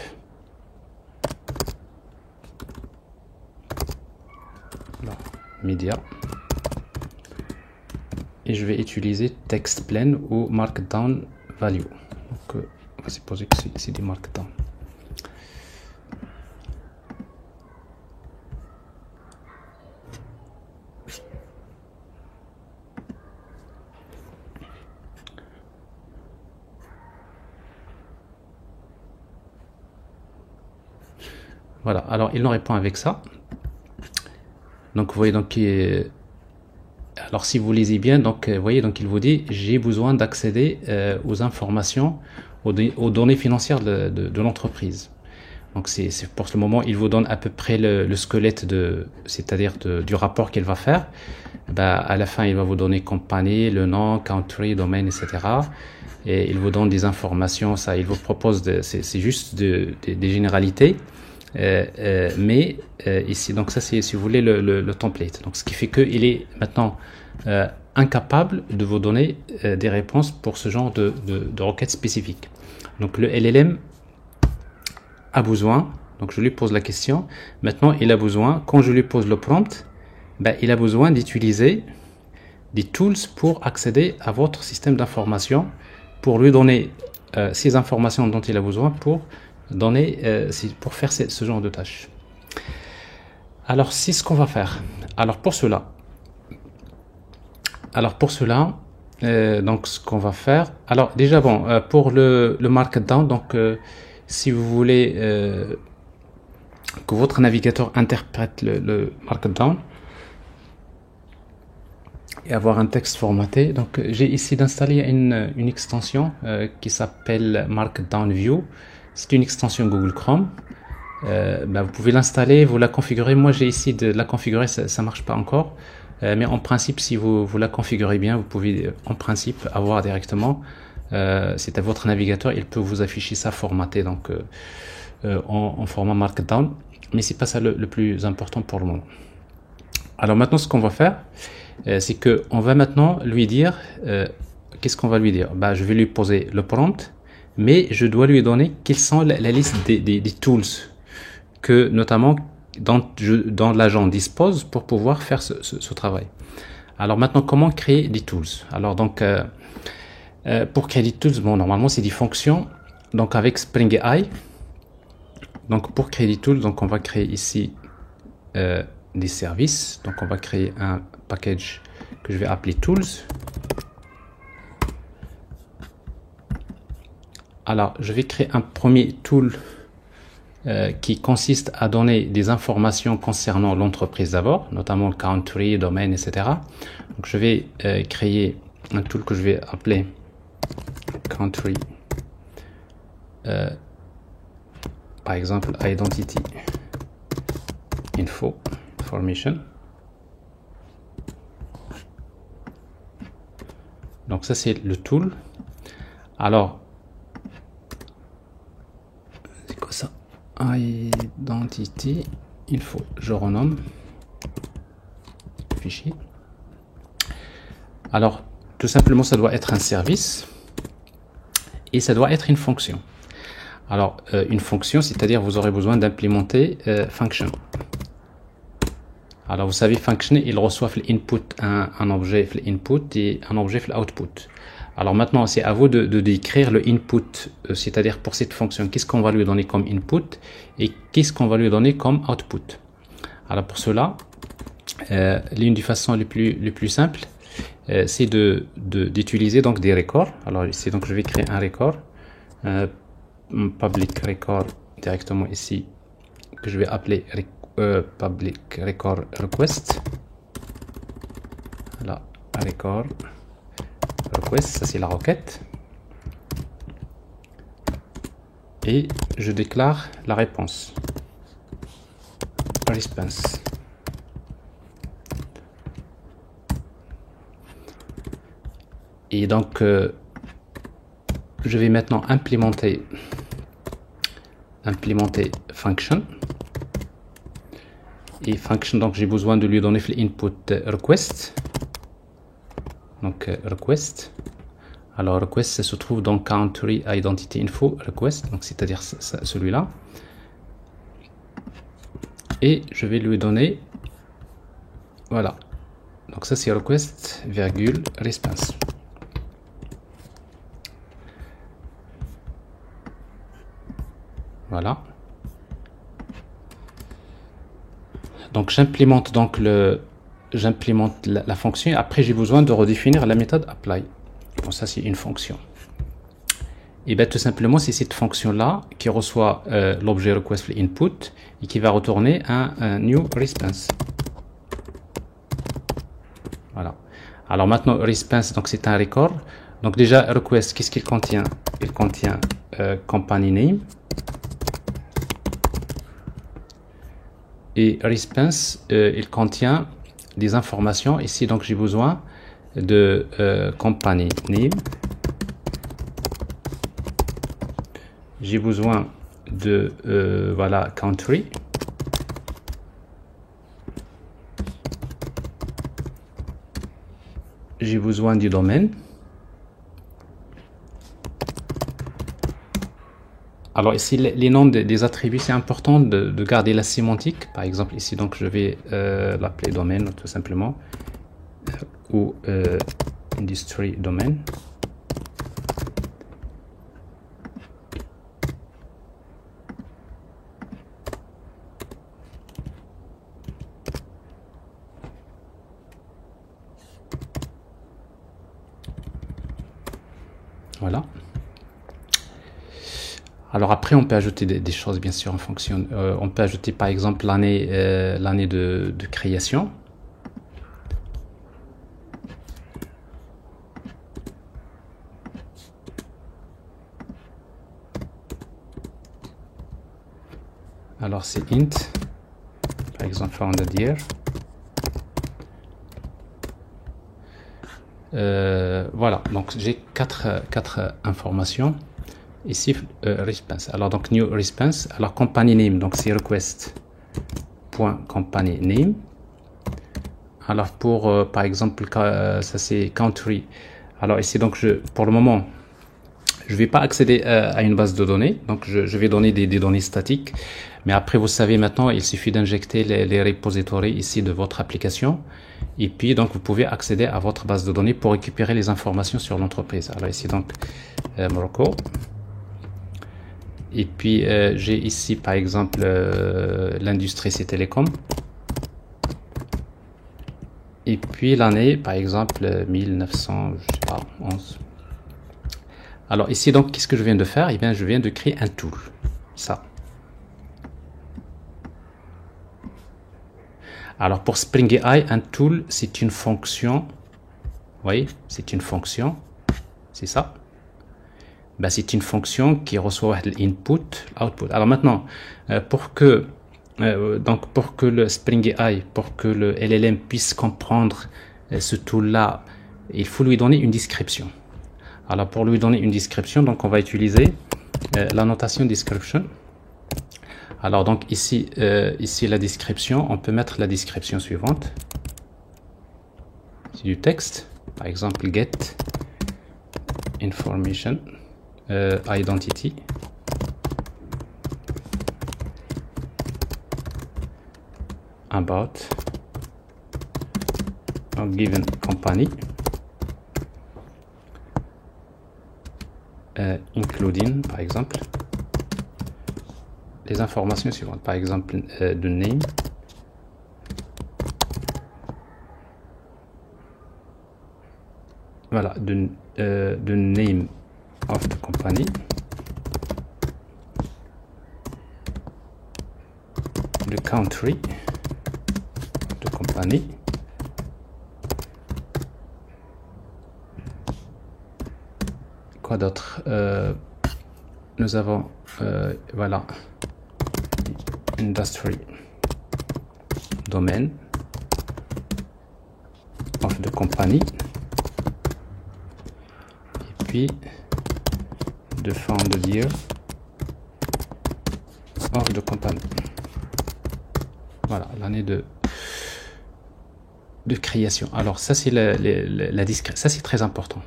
Alors, media. Et je vais utiliser text plain ou markdown value. Donc on va supposer que c'est du markdown. Voilà, alors il nous répond avec ça. Donc vous voyez donc alors si vous lisez bien, donc vous voyez donc il vous dit j'ai besoin d'accéder aux informations, aux données financières de l'entreprise. Donc c'est pour ce moment il vous donne à peu près le squelette c'est-à-dire du rapport qu'il va faire. bah, à la fin il va vous donner compagnie, le nom, country, domaine, etc. Et il vous donne des informations, ça, il vous propose, c'est juste des généralités. Mais ici, donc ça c'est si vous voulez le template. Donc ce qui fait qu'il est maintenant incapable de vous donner des réponses pour ce genre de requête spécifique. Donc le LLM a besoin, donc je lui pose la question, maintenant il a besoin, quand je lui pose le prompt, ben, il a besoin d'utiliser des tools pour accéder à votre système d'information, pour lui donner ces informations dont il a besoin pour pour faire ce genre de tâches. Alors c'est ce qu'on va faire. Alors pour cela, donc ce qu'on va faire, alors déjà bon, pour le markdown, donc si vous voulez que votre navigateur interprète le markdown et avoir un texte formaté, donc j'ai ici d'installer une extension qui s'appelle Markdown View. C'est une extension Google Chrome. Vous pouvez l'installer, vous la configurez. Moi j'ai ici de la configurer, ça marche pas encore, mais en principe si vous la configurez bien, vous pouvez en principe avoir directement, c'est à votre navigateur, il peut vous afficher ça formaté, donc en format Markdown, mais c'est pas ça le plus important pour le moment. Alors maintenant ce qu'on va faire, c'est que on va maintenant lui dire, qu'est-ce qu'on va lui dire? Je vais lui poser le prompt, mais je dois lui donner quelles sont la liste des tools que notamment dont l'agent dispose pour pouvoir faire ce travail. Alors maintenant, comment créer des tools? Alors donc pour créer des tools, bon, normalement c'est des fonctions, donc avec Spring AI. Donc pour créer des tools, donc on va créer ici des services. Donc on va créer un package que je vais appeler tools. Alors je vais créer un premier tool qui consiste à donner des informations concernant l'entreprise d'abord, notamment country, domaine, etc. Donc je vais créer un tool que je vais appeler country, par exemple identity information. Donc ça c'est le tool. Alors c'est quoi ça? Identity info, je renomme fichier. Alors tout simplement ça doit être un service et ça doit être une fonction. Alors une fonction, c'est-à-dire vous aurez besoin d'implémenter function. Alors vous savez, function, il reçoit l'input, un objet l'input et un objet l'output. Alors maintenant, c'est à vous de décrire le input, c'est-à-dire pour cette fonction, qu'est-ce qu'on va lui donner comme input et qu'est-ce qu'on va lui donner comme output. Alors pour cela, l'une des façons les plus simples, c'est d'utiliser donc des records. Alors ici, donc je vais créer un record, public record directement ici, que je vais appeler public record request. Voilà, record request, ça c'est la requête. Et je déclare la réponse. Response. Et donc, je vais maintenant implémenter function. Et function, donc j'ai besoin de lui donner l'input request. Donc request. Alors request, ça se trouve dans country identity info request, donc c'est-à-dire celui-là. Et je vais lui donner, voilà. Donc ça c'est request virgule response. Voilà. Donc j'implémente donc la fonction. Après j'ai besoin de redéfinir la méthode apply. Bon, ça c'est une fonction. Et bien tout simplement c'est cette fonction là qui reçoit l'objet request input et qui va retourner un new response. Voilà. Alors maintenant response, donc c'est un record. Donc déjà request, qu'est-ce qu'il contient? Il contient company name. Et response, il contient des informations. Ici, donc, j'ai besoin de company name. J'ai besoin de voilà, country. J'ai besoin du domaine. Alors ici, les noms des attributs, c'est important de garder la sémantique. Par exemple, ici, donc, je vais l'appeler domaine, tout simplement, ou industry domaine. Voilà. Alors après, on peut ajouter des choses, bien sûr, en fonction. On peut ajouter, par exemple, l'année de création. Alors c'est int, par exemple, founded year. Voilà, donc j'ai quatre informations. Ici, response. Alors, donc, new response. Alors, company name, donc c'est request.company name. Alors, pour, par exemple, ça c'est country. Alors, ici, donc, pour le moment, je vais pas accéder à une base de données. Donc, je vais donner des données statiques. Mais après, vous savez maintenant, il suffit d'injecter les repositories ici de votre application. Et puis, donc, vous pouvez accéder à votre base de données pour récupérer les informations sur l'entreprise. Alors, ici, donc, Morocco. Et puis, j'ai ici, par exemple, l'industrie, c'est télécom. Et puis, l'année, par exemple, 1900, je sais pas, 11. Alors, ici, donc, qu'est-ce que je viens de faire? Eh bien, je viens de créer un tool. Ça. Alors, pour Spring AI, un tool, c'est une fonction. Vous voyez, c'est une fonction. C'est ça. Ben, c'est une fonction qui reçoit l'input, l'output. Alors maintenant, pour que le Spring AI, pour que le LLM puisse comprendre ce tool-là, il faut lui donner une description. Alors pour lui donner une description, donc on va utiliser la notation description. Alors donc ici la description, on peut mettre la description suivante. C'est du texte, par exemple get information. Identity, about a given company, including, par exemple, les informations suivantes, par exemple, the name, voilà, the name of the company, the country of the company, quoi d'autre, nous avons voilà, industry domain of the company, et puis the founded year of the company. Voilà, l'année de création. Alors ça c'est la discrétion, ça c'est très important.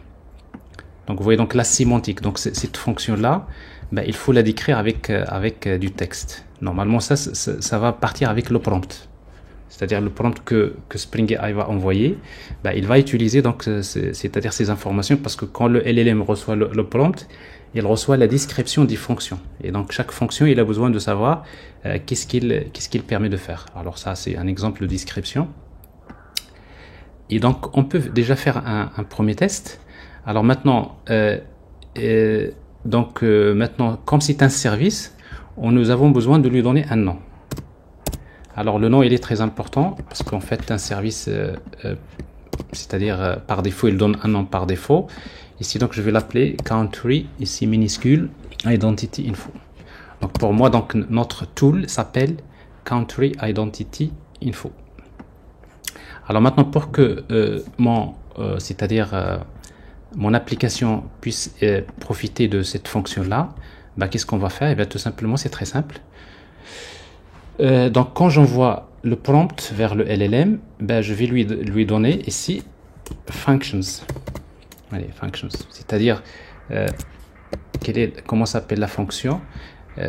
Donc vous voyez donc la sémantique. Donc cette fonction là, ben, il faut la décrire avec du texte. Normalement ça va partir avec le prompt. C'est-à-dire le prompt que Spring AI va envoyer, ben, il va utiliser donc c'est-à-dire ces informations, parce que quand le LLM reçoit le prompt, il reçoit la description des fonctions. Et donc, chaque fonction, il a besoin de savoir qu'est-ce qu'il permet de faire. Alors ça, c'est un exemple de description. Et donc, on peut déjà faire un premier test. Alors maintenant, maintenant, comme c'est un service, nous avons besoin de lui donner un nom. Alors, le nom, il est très important, parce qu'en fait, un service, c'est-à-dire par défaut, il donne un nom par défaut. Ici, donc, je vais l'appeler country, ici minuscule, identity info. Donc, pour moi, donc, notre tool s'appelle country identity info. Alors maintenant, pour que mon application puisse profiter de cette fonction-là, bah, qu'est-ce qu'on va faire? Et bien, tout simplement, c'est très simple. Donc, quand j'envoie le prompt vers le LLM, ben, je vais lui donner ici functions. Allez, functions. C'est-à-dire, comment s'appelle la fonction?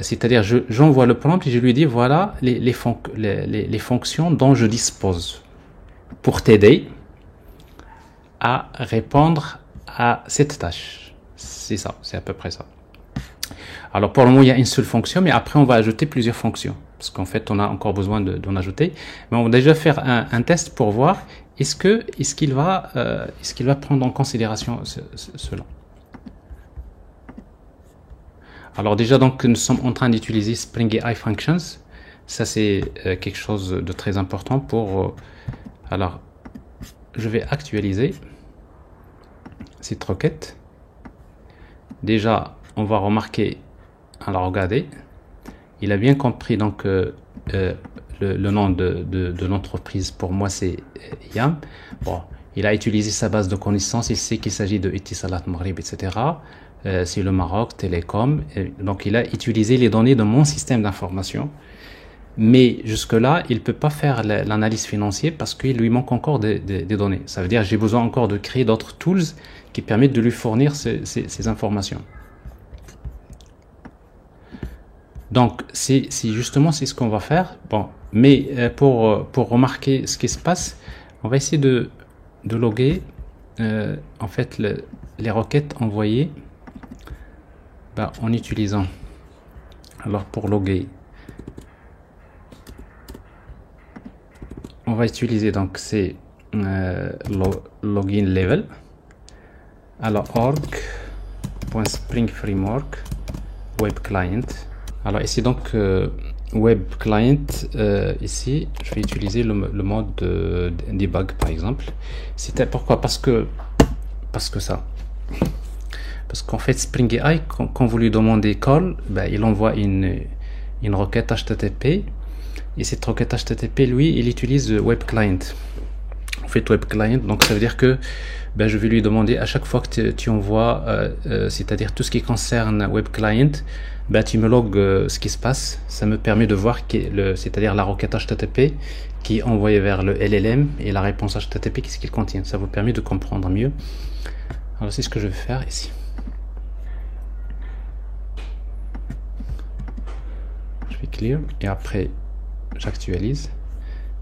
C'est-à-dire, j'envoie le prompt et je lui dis, voilà les fonctions dont je dispose pour t'aider à répondre à cette tâche. C'est ça, c'est à peu près ça. Alors, pour le moment, il y a une seule fonction, mais après, on va ajouter plusieurs fonctions. Parce qu'en fait, on a encore besoin d'en ajouter. Mais on va déjà faire un test pour voir est-ce qu'il va prendre en considération cela. Alors déjà, donc, nous sommes en train d'utiliser Spring AI Functions. Ça, c'est quelque chose de très important pour... alors, je vais actualiser cette requête. Déjà, on va remarquer... Alors, regardez. Il a bien compris donc le nom de l'entreprise. Pour moi, c'est YAM. Bon, il a utilisé sa base de connaissances. Il sait qu'il s'agit de Etisalat Maghreb, etc. C'est le Maroc, Télécom. Donc, il a utilisé les données de mon système d'information. Mais jusque-là, il ne peut pas faire l'analyse financière parce qu'il lui manque encore des données. Ça veut dire que j'ai besoin encore de créer d'autres tools qui permettent de lui fournir ces informations. Donc, c'est justement ce qu'on va faire. Bon, mais pour remarquer ce qui se passe, on va essayer de loguer en fait les requêtes envoyées en utilisant. Alors, pour loguer, on va utiliser donc c'est login level. Alors, org.springframework web client. Alors ici donc web client, ici je vais utiliser le mode debug par exemple. C'était pourquoi? Parce que qu'en fait Spring AI quand vous lui demandez call, il envoie une requête HTTP et cette requête HTTP lui il utilise web client. En fait web client, donc ça veut dire que je vais lui demander à chaque fois que tu envoies, c'est-à-dire tout ce qui concerne web client, tu me logs ce qui se passe. Ça me permet de voir c'est-à-dire la requête HTTP qui est envoyée vers le LLM et la réponse HTTP, qu'est-ce qu'il contient. Ça vous permet de comprendre mieux. Alors c'est ce que je vais faire ici. Je fais clear et après j'actualise.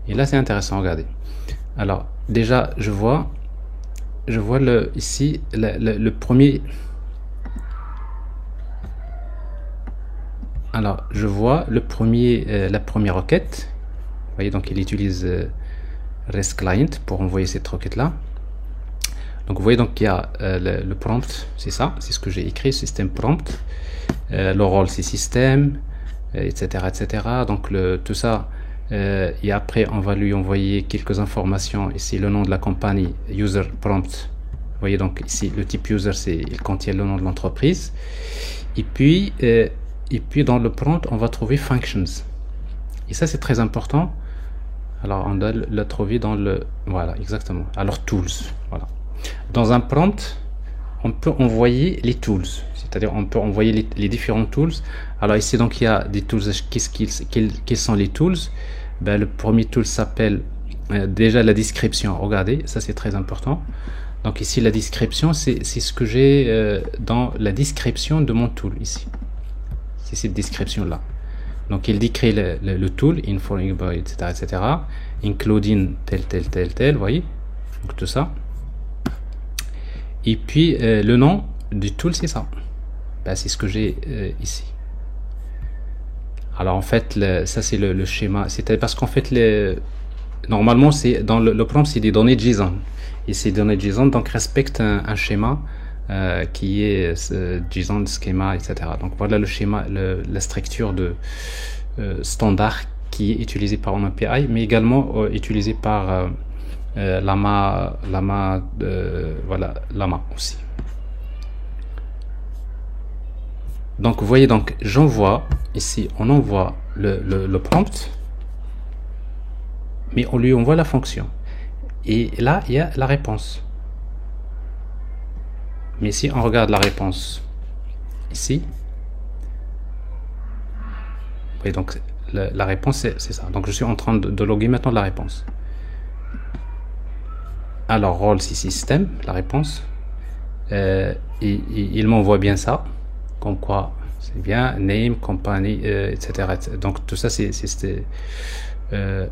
Et là c'est intéressant, regardez. Alors déjà je vois ici le premier. Alors je vois la première requête. Vous voyez, donc il utilise REST client pour envoyer cette requête là. Donc vous voyez, donc il y a le prompt, c'est ça, c'est ce que j'ai écrit, système prompt. Le rôle c'est système, etc., etc. Donc tout ça. Et après on va lui envoyer quelques informations. Ici le nom de la compagnie, user prompt. Vous voyez, donc ici le type user, il contient le nom de l'entreprise. Et puis dans le prompt on va trouver functions. Et ça c'est très important. Alors on doit le trouver dans le, voilà, exactement. Alors tools, voilà. Dans un prompt on peut envoyer les tools, c'est-à-dire on peut envoyer les différents tools. Alors ici donc il y a des tools. Quels sont les tools? Le premier tool s'appelle déjà la description. Regardez, ça c'est très important. Donc ici la description, c'est ce que j'ai dans la description de mon tool ici. C'est cette description là. Donc il décrit le tool, informing by, etc., etc., including tel, vous voyez, donc tout ça. Et puis le nom du tool, c'est ça. C'est ce que j'ai ici. Alors en fait, ça c'est le schéma. C'était parce qu'en fait, normalement, c'est dans le prompt, c'est des données JSON. Et ces données JSON donc respectent un schéma qui est JSON, schéma, etc. Donc voilà le schéma, la structure de standard qui est utilisée par OpenAPI, mais également utilisée par Llama aussi. Donc vous voyez, donc j'envoie ici, on envoie le prompt, mais on lui envoie la fonction. Et là, il y a la réponse. Mais si on regarde la réponse ici, oui, donc la réponse c'est ça. Donc je suis en train de loguer maintenant la réponse. Alors rôle si système, la réponse. Il m'envoie bien ça, comme quoi c'est bien, name, company, etc., etc. Donc tout ça c'est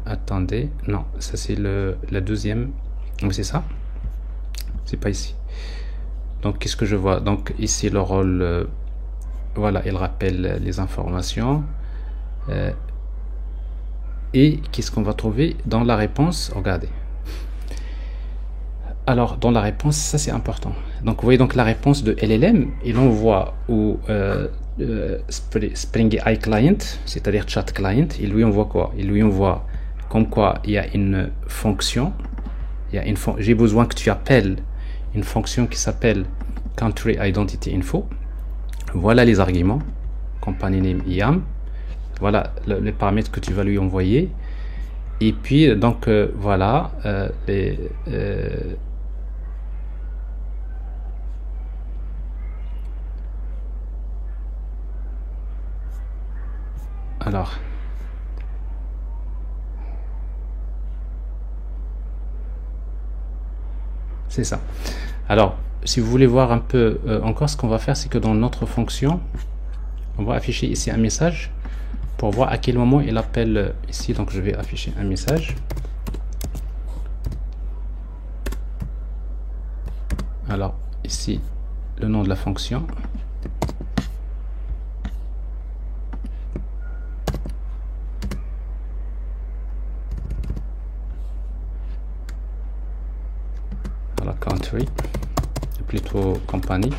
attendez, non, ça c'est la deuxième. Oui, c'est ça. C'est pas ici. Donc qu'est-ce que je vois? Donc ici le rôle, voilà, il rappelle les informations. Et qu'est-ce qu'on va trouver dans la réponse? Regardez. Alors dans la réponse, ça c'est important. Donc vous voyez donc la réponse de LLM, il envoie au Spring AI Client, c'est-à-dire Chat Client. Il lui envoie quoi? Il lui envoie comme quoi il y a une fonction. J'ai besoin que tu appelles une fonction qui s'appelle Country Identity Info. Voilà les arguments. Company name IAM. Voilà les paramètres que tu vas lui envoyer. Et puis donc voilà alors c'est ça. Alors si vous voulez voir un peu encore, ce qu'on va faire, c'est que dans notre fonction, on va afficher ici un message pour voir à quel moment il appelle ici. Donc je vais afficher un message. Alors ici le nom de la fonction. Voilà, country, plutôt company.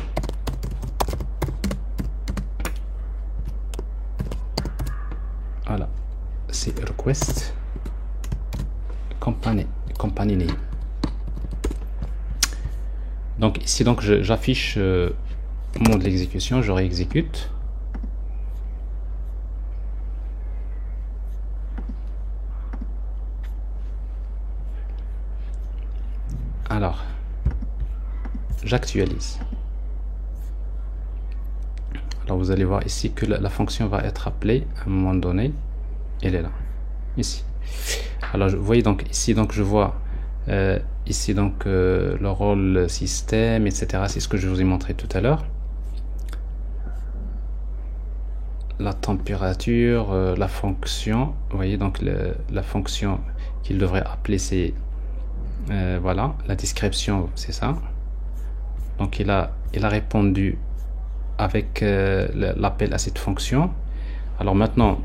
Voilà, c'est request company name. Donc ici donc j'affiche au moment de l'exécution, je réexécute. Alors j'actualise. Alors vous allez voir ici que la fonction va être appelée à un moment donné. Elle est là, ici. Alors vous voyez donc ici, donc je vois ici donc le rôle système, etc. C'est ce que je vous ai montré tout à l'heure. La température, la fonction. Vous voyez donc la fonction qu'il devrait appeler, c'est voilà, la description, c'est ça. Donc il a répondu avec l'appel à cette fonction. Alors maintenant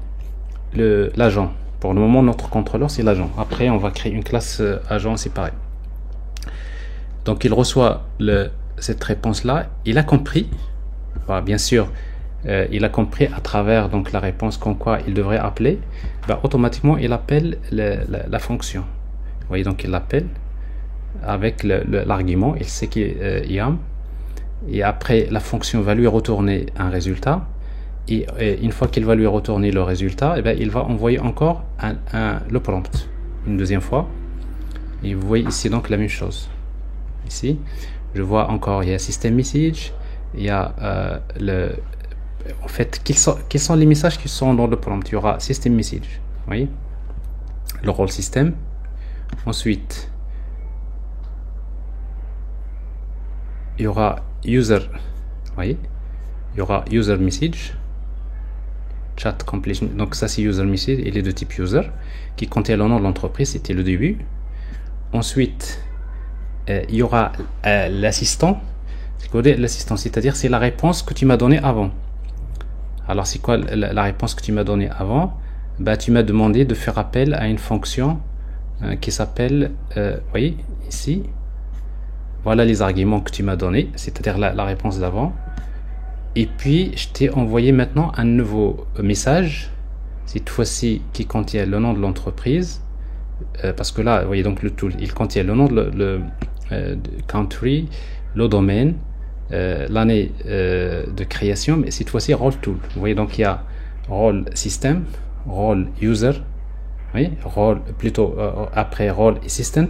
l'agent, pour le moment notre contrôleur c'est l'agent. Après on va créer une classe agent séparée. Donc il reçoit cette réponse là, il a compris, bah, bien sûr il a compris à travers donc la réponse comme quoi il devrait appeler, bah, automatiquement il appelle la fonction. Vous voyez donc il l'appelle avec l'argument, il sait qu'il est IAM, et après la fonction va lui retourner un résultat, et une fois qu'il va lui retourner le résultat, et bien, il va envoyer encore le prompt une deuxième fois. Et vous voyez ici donc la même chose. Ici je vois encore, il y a system message, il y a en fait quels sont les messages qui sont dans le prompt. Il y aura system message, vous voyez, le rôle système. Ensuite il y aura user, vous voyez, il y aura user message, chat completion. Donc ça c'est user message, il est de type user, qui contient le nom de l'entreprise, c'était le début. Ensuite il y aura l'assistant. C'est quoi l'assistant? C'est-à-dire c'est la réponse que tu m'as donnée avant. Alors c'est quoi la réponse que tu m'as donnée avant? Bah, tu m'as demandé de faire appel à une fonction qui s'appelle, vous voyez ici, voilà les arguments que tu m'as donnés, c'est-à-dire la réponse d'avant. Et puis je t'ai envoyé maintenant un nouveau message, cette fois-ci qui contient le nom de l'entreprise, parce que là vous voyez donc le tool, il contient le nom de country, le domaine, l'année de création, mais cette fois-ci role tool. Vous voyez donc il y a role system, role user, oui, role plutôt après role assistant,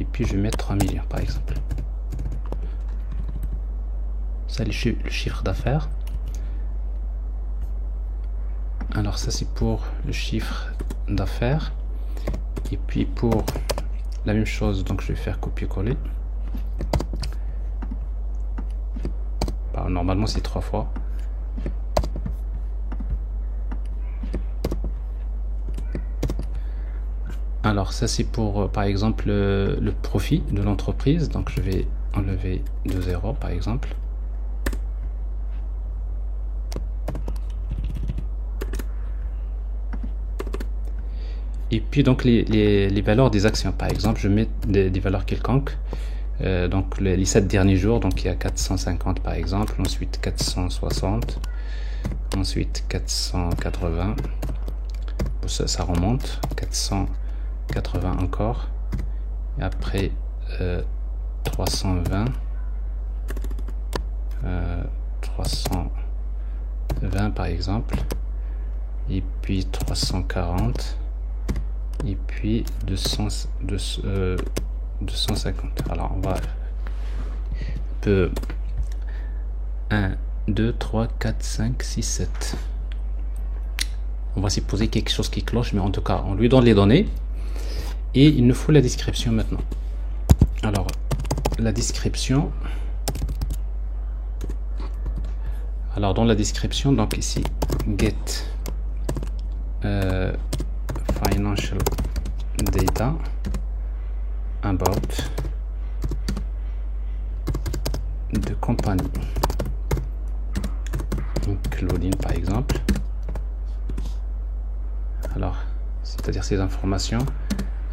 et puis je vais mettre 3 millions par exemple. Ça, le chiffre d'affaires. Alors ça c'est pour le chiffre d'affaires, et puis pour la même chose, donc je vais faire copier-coller. Normalement c'est 3 fois. Alors ça c'est pour par exemple le profit de l'entreprise, donc je vais enlever 2 zéros par exemple. Et puis donc les valeurs des actions, par exemple je mets des valeurs quelconques, donc les 7 derniers jours, donc il y a 450 par exemple, ensuite 460, ensuite 480, ça remonte, 480 encore, et après 320, 320 par exemple, et puis 340, et puis 250. Alors on va un peu 1 2 3 4 5 6 7. On va supposer quelque chose qui cloche, mais en tout cas on lui donne les données et il nous faut la description maintenant. Alors la description, alors dans la description, donc ici get financial data about the company, including par exemple, alors c'est-à-dire ces informations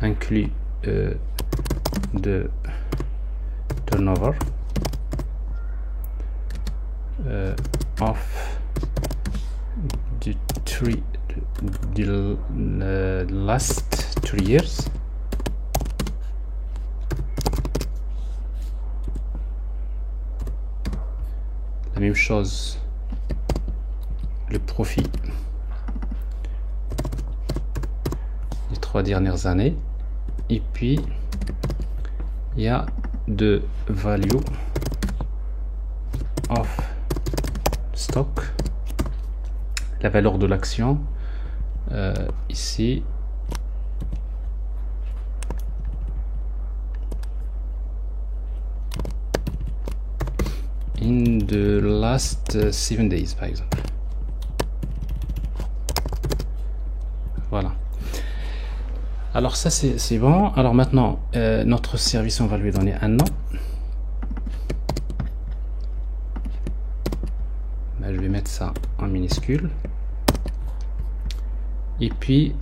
incluent de turnover of the last 3 years, la même chose, le profit des 3 dernières années, et puis il y a de value of stock, la valeur de l'action, ici in the last 7 days par exemple. Voilà. Alors ça c'est bon. Alors maintenant notre service, on va lui donner un nom. Ben, je vais mettre ça en minuscule. Et puis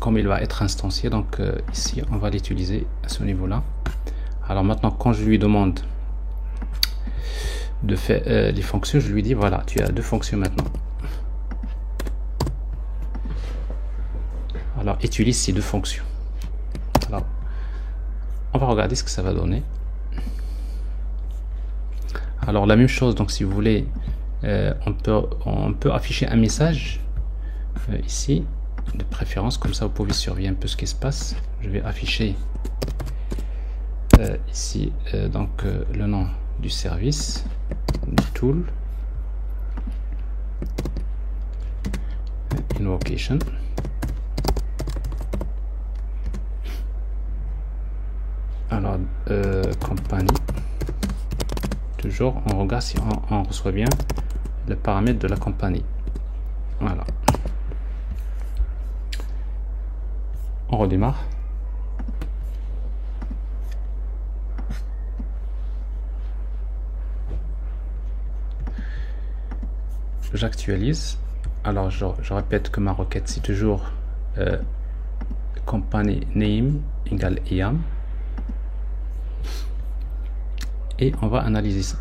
comme il va être instancié, donc ici on va l'utiliser à ce niveau là. Alors maintenant quand je lui demande de faire les fonctions, je lui dis voilà, tu as 2 fonctions maintenant. Alors utilise ces 2 fonctions. Alors on va regarder ce que ça va donner. Alors la même chose, donc si vous voulez on peut afficher un message ici de préférence, comme ça vous pouvez surveiller un peu ce qui se passe. Je vais afficher ici donc le nom du service, du tool, invocation, alors compagnie, toujours on regarde si on reçoit bien le paramètre de la compagnie. Voilà, on redémarre. J'actualise. Alors je répète que ma requête c'est toujours company name égale IAM, et on va analyser ça.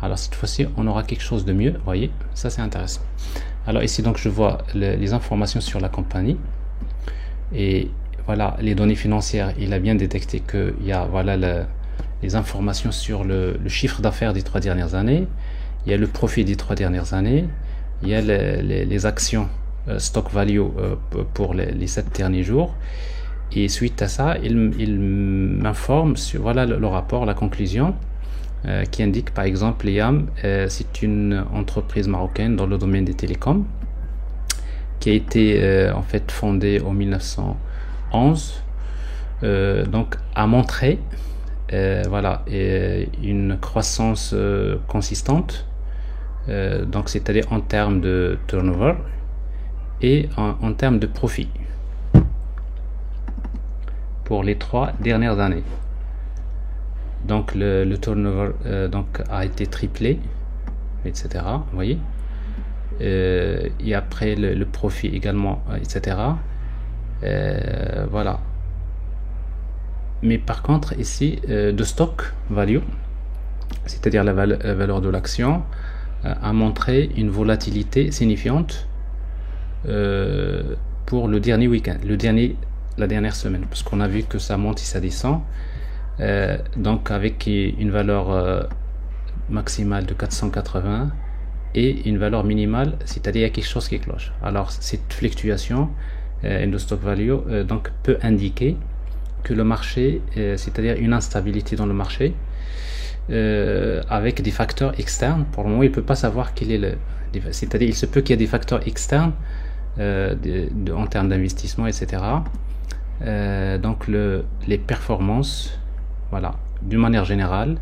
Alors cette fois-ci on aura quelque chose de mieux, vous voyez, ça c'est intéressant. Alors ici donc je vois les informations sur la compagnie, et voilà les données financières. Il a bien détecté qu'il y a voilà les informations sur le chiffre d'affaires des 3 dernières années, il y a le profit des 3 dernières années, il y a les actions stock value pour les 7 derniers jours, Et suite à ça, il m'informe sur voilà le rapport, la conclusion, qui indique par exemple Liam, c'est une entreprise marocaine dans le domaine des télécoms qui a été en fait fondée en 1911, donc a montré voilà une croissance consistante, donc c'est-à-dire en termes de turnover et en termes de profit pour les 3 dernières années. Donc le turnover donc a été triplé, etc. Vous voyez, et après le profit également, etc. Voilà. Mais par contre ici, de stock value, c'est-à-dire la valeur de l'action, a montré une volatilité signifiante pour le dernier week-end, la dernière semaine, parce qu'on a vu que ça monte et ça descend, donc avec une valeur maximale de 480 et une valeur minimale, c'est-à-dire il y a quelque chose qui cloche. Alors cette fluctuation de stock value donc peut indiquer que le marché, c'est-à-dire une instabilité dans le marché, avec des facteurs externes. Pour le moment, il peut pas savoir quel est c'est-à-dire il se peut qu'il y ait des facteurs externes en termes d'investissement, etc. Donc les performances, voilà, d'une manière générale,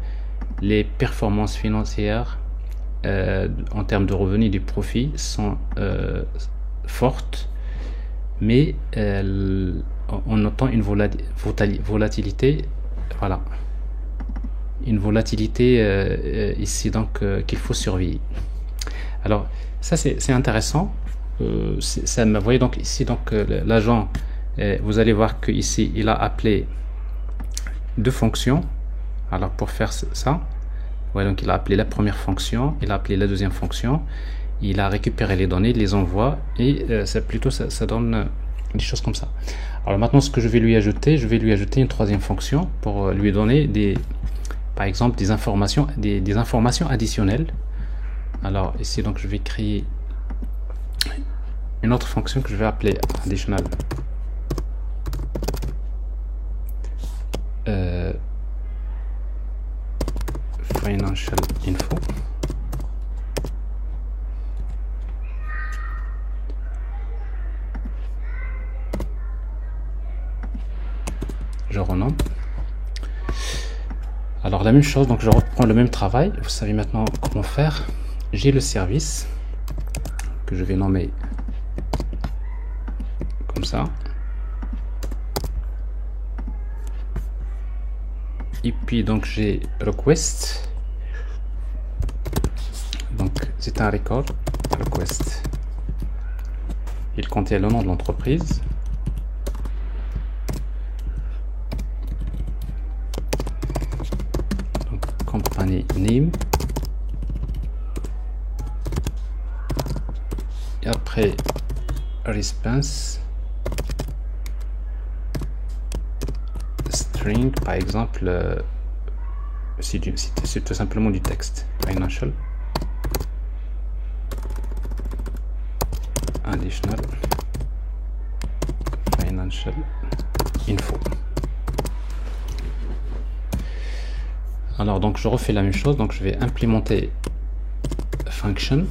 les performances financières en termes de revenus et de profits sont fortes, mais en notant une volatilité, voilà, une volatilité ici donc qu'il faut surveiller. Alors ça c'est intéressant. Ça me voyez donc ici donc l'agent, vous allez voir que ici il a appelé 2 fonctions. Alors pour faire ça, ouais, donc il a appelé la première fonction, il a appelé la deuxième fonction, il a récupéré les données, il les envoie, et ça donne des choses comme ça. Alors maintenant, ce que je vais lui ajouter une troisième fonction pour lui donner par exemple des informations additionnelles. Alors ici donc je vais créer une autre fonction que je vais appeler additional financial info. Je renomme. Alors la même chose, donc je reprends le même travail. Vous savez maintenant comment faire. J'ai le service que je vais nommer comme ça. Et puis donc j'ai request. Donc c'est un record request. Il contient le nom de l'entreprise. Donc company name. Et après response string, par exemple, c'est tout simplement du texte. Financial additional financial info. Alors donc je refais la même chose, donc je vais implémenter function.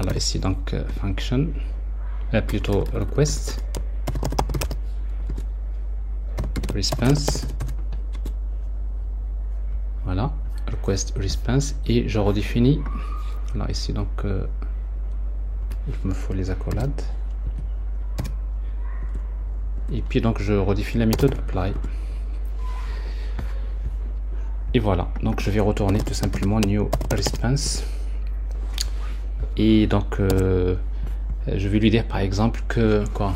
Alors ici donc function, plutôt request response, voilà, request response, et je redéfinis. Alors ici donc il me faut les accolades, et puis donc je redéfinis la méthode apply, et voilà, donc je vais retourner tout simplement new response, et donc je vais lui dire par exemple que quoi,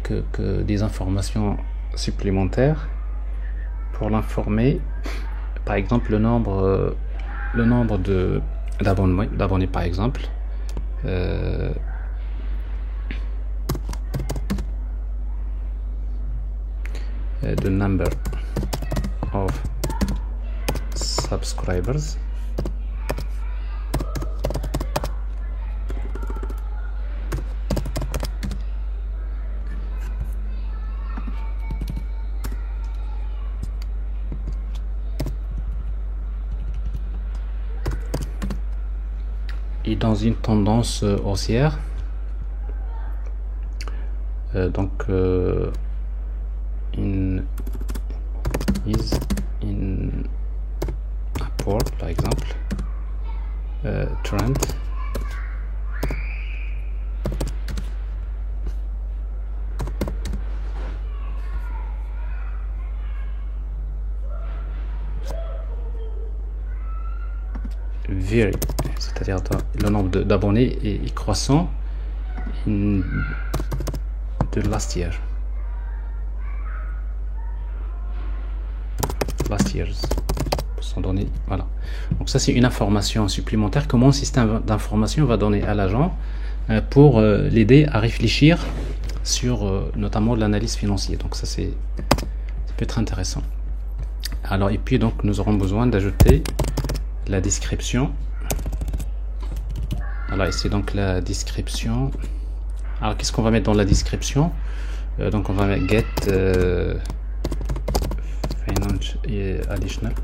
que des informations supplémentaires pour l'informer, par exemple le nombre d'abonnés par exemple, the number of subscribers, est dans une tendance haussière. Donc is in upward par exemple, trend. Very, c'est-à-dire le nombre d'abonnés est croissant de last year. Last year's sont donnés, voilà. Donc ça c'est une information supplémentaire que mon système d'information va donner à l'agent pour l'aider à réfléchir sur notamment l'analyse financière. Donc ça peut être intéressant. Alors et puis donc nous aurons besoin d'ajouter la description. Voilà, ici donc la description. Alors qu'est-ce qu'on va mettre dans la description? Donc on va mettre get financial additional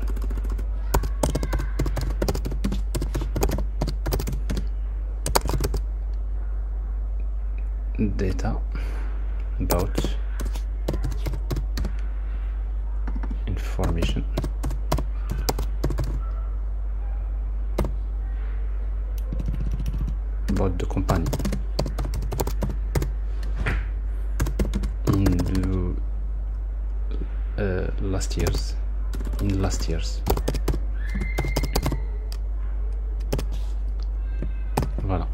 data about information about the company in the last years. Voilà.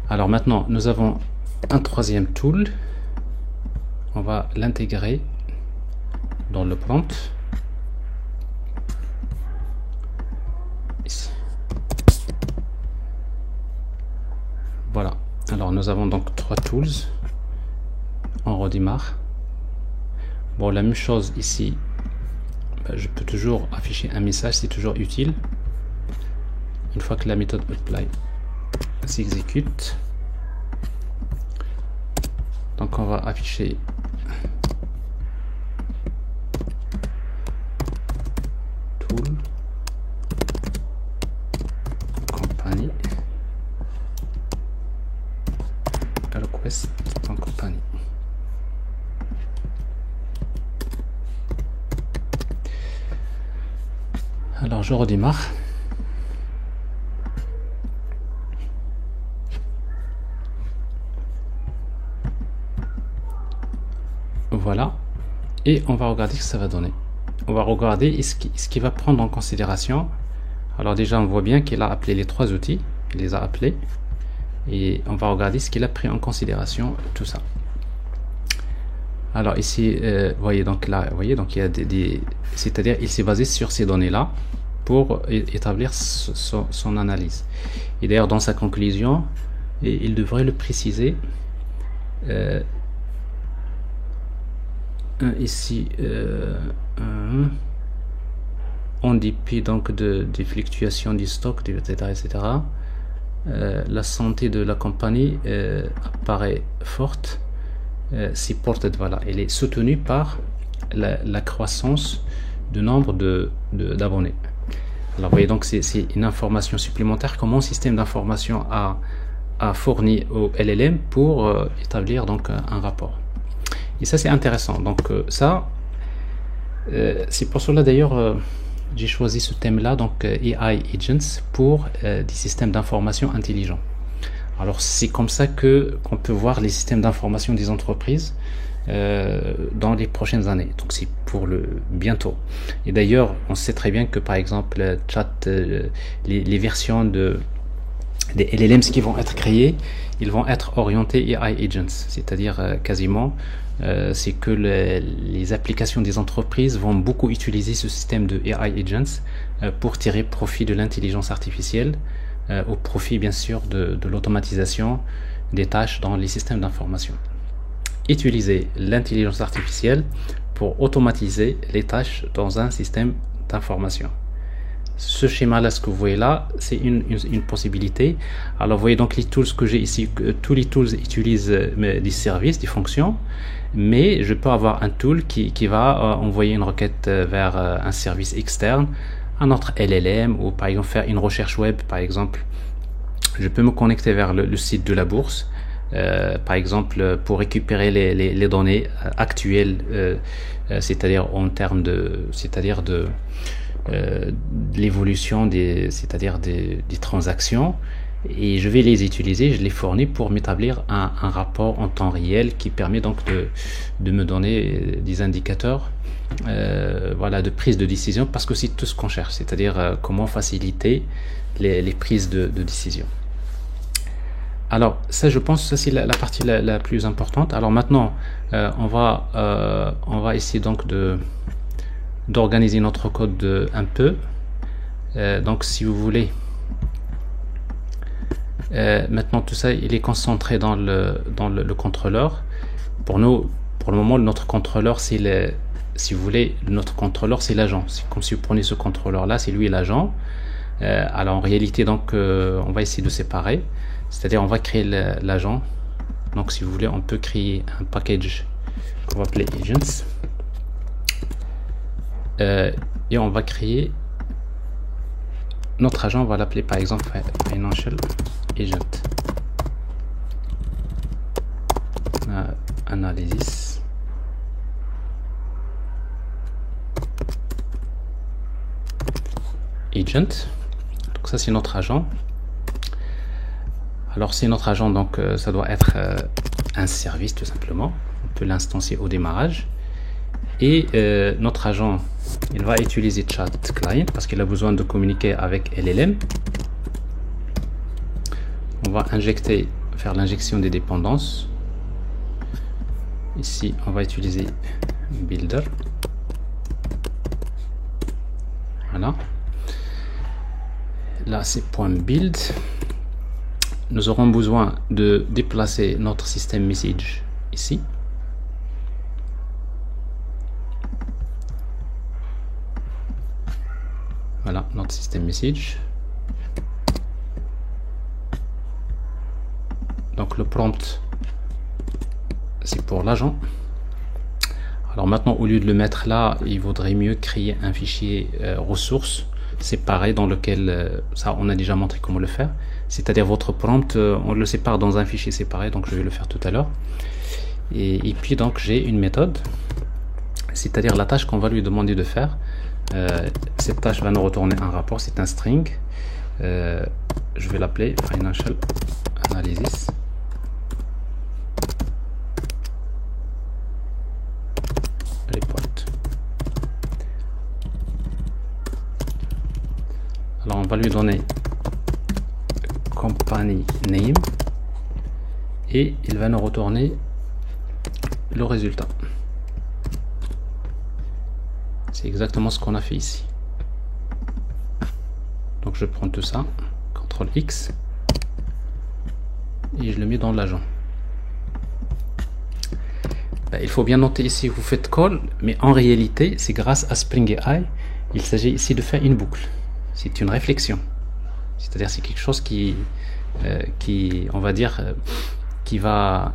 Alors maintenant nous avons un troisième tool. On va l'intégrer dans le prompt ici. Voilà. Alors nous avons donc trois tools. On redémarre. Bon, la même chose ici. Je peux toujours afficher un message, c'est toujours utile. Une fois que la méthode apply s'exécute, donc on va afficher tool company request en compagnie. Alors je redémarre. Voilà. Et on va regarder ce que ça va donner. On va regarder ce qu'il va prendre en considération. Alors déjà on voit bien qu'il a appelé les trois outils. Il les a appelés. Et on va regarder ce qu'il a pris en considération, tout ça. Alors ici, voyez donc là, voyez donc il y a c'est-à-dire il s'est basé sur ces données-là pour établir son analyse. Et d'ailleurs dans sa conclusion, il devrait le préciser. Ici, en dépit donc des fluctuations du stock, etc., etc. La santé de la compagnie apparaît forte. Supported, voilà, elle est soutenue par la croissance du nombre d'abonnés. Alors vous voyez donc c'est une information supplémentaire que mon système d'information a fourni au LLM pour établir donc un rapport. Et ça c'est intéressant. Donc ça c'est pour cela d'ailleurs j'ai choisi ce thème là, donc AI Agents pour des systèmes d'information intelligents. Alors c'est comme ça qu'on peut voir les systèmes d'information des entreprises dans les prochaines années. Donc c'est pour le bientôt. Et d'ailleurs on sait très bien que par exemple les versions des LLMs qui vont être créés, ils vont être orientés AI Agents, c'est-à-dire quasiment c'est que les applications des entreprises vont beaucoup utiliser ce système de AI Agents pour tirer profit de l'intelligence artificielle, au profit bien sûr de l'automatisation des tâches dans les systèmes d'information. Utiliser l'intelligence artificielle pour automatiser les tâches dans un système d'information. Ce schéma là, ce que vous voyez là, c'est une possibilité. Alors vous voyez donc les tools que j'ai ici, tous les tools utilisent des services, des fonctions, mais je peux avoir un tool qui va envoyer une requête vers un service externe, un autre LLM, ou par exemple faire une recherche web par exemple je peux me connecter vers le site de la bourse, par exemple pour récupérer les données actuelles, c'est-à-dire en termes de l'évolution des transactions, et je vais les utiliser, je les fournis pour m'établir un rapport en temps réel qui permet donc de me donner des indicateurs voilà, de prise de décision, parce que c'est tout ce qu'on cherche, c'est-à-dire comment faciliter les prises de décision. Alors ça, je pense, ça c'est la partie la plus importante. Alors maintenant on va essayer donc d'organiser notre code un peu. Donc si vous voulez, maintenant tout ça il est concentré dans le contrôleur. Pour nous, pour le moment, notre contrôleur c'est si vous voulez, notre contrôleur c'est l'agent. C'est comme si vous prenez ce contrôleur là, c'est lui l'agent. Alors en réalité donc on va essayer de séparer, c'est-à-dire on va créer l'agent. Donc si vous voulez, on peut créer un package qu'on va appeler agents, et on va créer notre agent, on va l'appeler par exemple financial agent analysis. Agent, donc ça c'est notre agent. Alors c'est notre agent, donc ça doit être un service tout simplement. On peut l'instancier au démarrage, et notre agent il va utiliser chat client parce qu'il a besoin de communiquer avec LLM. On va faire l'injection des dépendances. Ici on va utiliser builder, voilà. Là c'est .build. Nous aurons besoin de déplacer notre système message ici. Voilà notre système message. Donc le prompt c'est pour l'agent. Alors maintenant, au lieu de le mettre là, il vaudrait mieux créer un fichier ressources séparé dans lequel, ça on a déjà montré comment le faire, c'est-à-dire votre prompt, on le sépare dans un fichier séparé, donc je vais le faire tout à l'heure. Et puis donc j'ai une méthode, c'est-à-dire la tâche qu'on va lui demander de faire. Cette tâche va nous retourner un rapport, c'est un string. Je vais l'appeler financial analysis. Alors on va lui donner company name et il va nous retourner le résultat. C'est exactement ce qu'on a fait ici. Donc je prends tout ça, CTRL X, et je le mets dans l'agent. Il faut bien noter ici, vous faites call, mais en réalité c'est grâce à Spring AI, il s'agit ici de faire une boucle. C'est une réflexion, c'est-à-dire c'est quelque chose qui on va dire qui va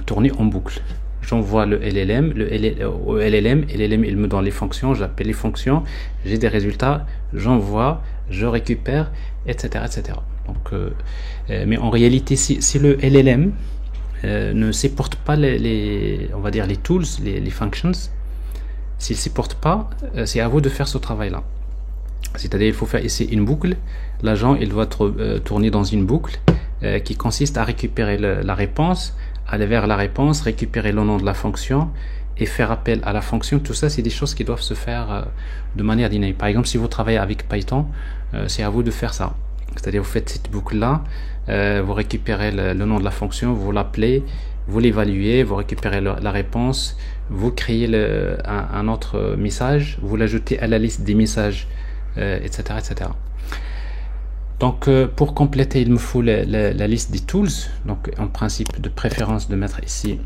tourner en boucle. J'envoie le LLM, LLM il me donne les fonctions, j'appelle les fonctions, j'ai des résultats, j'envoie, je récupère, etc., etc. Donc mais en réalité si le LLM ne supporte pas on va dire les tools, les functions, s'il ne supporte pas, c'est à vous de faire ce travail là. C'est-à-dire il faut faire ici une boucle, l'agent il doit tourner dans une boucle qui consiste à récupérer la réponse, aller vers la réponse, récupérer le nom de la fonction et faire appel à la fonction. Tout ça c'est des choses qui doivent se faire de manière dynamique. Par exemple si vous travaillez avec Python, c'est à vous de faire ça. C'est-à-dire vous faites cette boucle là, vous récupérez le nom de la fonction, vous l'appelez, vous l'évaluez, vous récupérez la réponse, vous créez un autre message, vous l'ajoutez à la liste des messages, etc., etc. Donc pour compléter il me faut la liste des tools. Donc en principe de préférence de mettre ici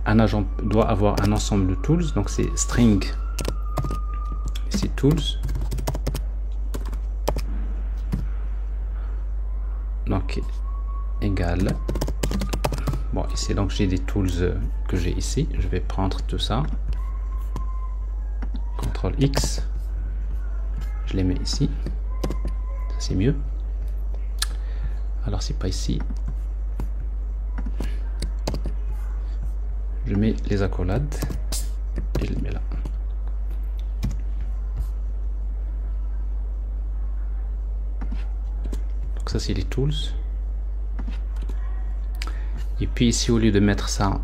un agent doit avoir un ensemble de tools, donc c'est string ici tools, donc égal, bon ici donc j'ai des tools que j'ai ici, je vais prendre tout ça, CTRL X, je les mets ici, c'est mieux. Alors c'est pas ici. Je mets les accolades et je les mets là. Donc ça c'est les tools. Et puis ici, au lieu de mettre ça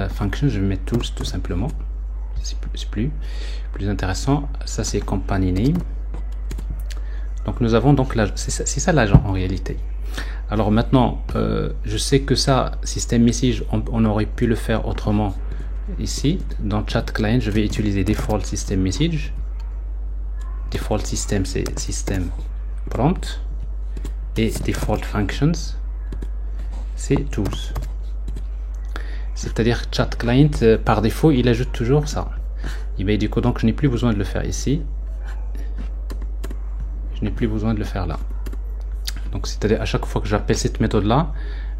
function, je vais mettre tools tout simplement. C'est plus intéressant. Ça c'est company name. Donc nous avons donc c'est ça l'agent en réalité. Alors maintenant, je sais que ça, system message, on aurait pu le faire autrement. Ici, dans chat client, je vais utiliser default system message. Default system, c'est system prompt. Et default functions, c'est tools. C'est-à-dire chat client, par défaut, il ajoute toujours ça. Et bien du coup, donc je n'ai plus besoin de le faire ici. Je n'ai plus besoin de le faire là. Donc c'est-à-dire à chaque fois que j'appelle cette méthode là,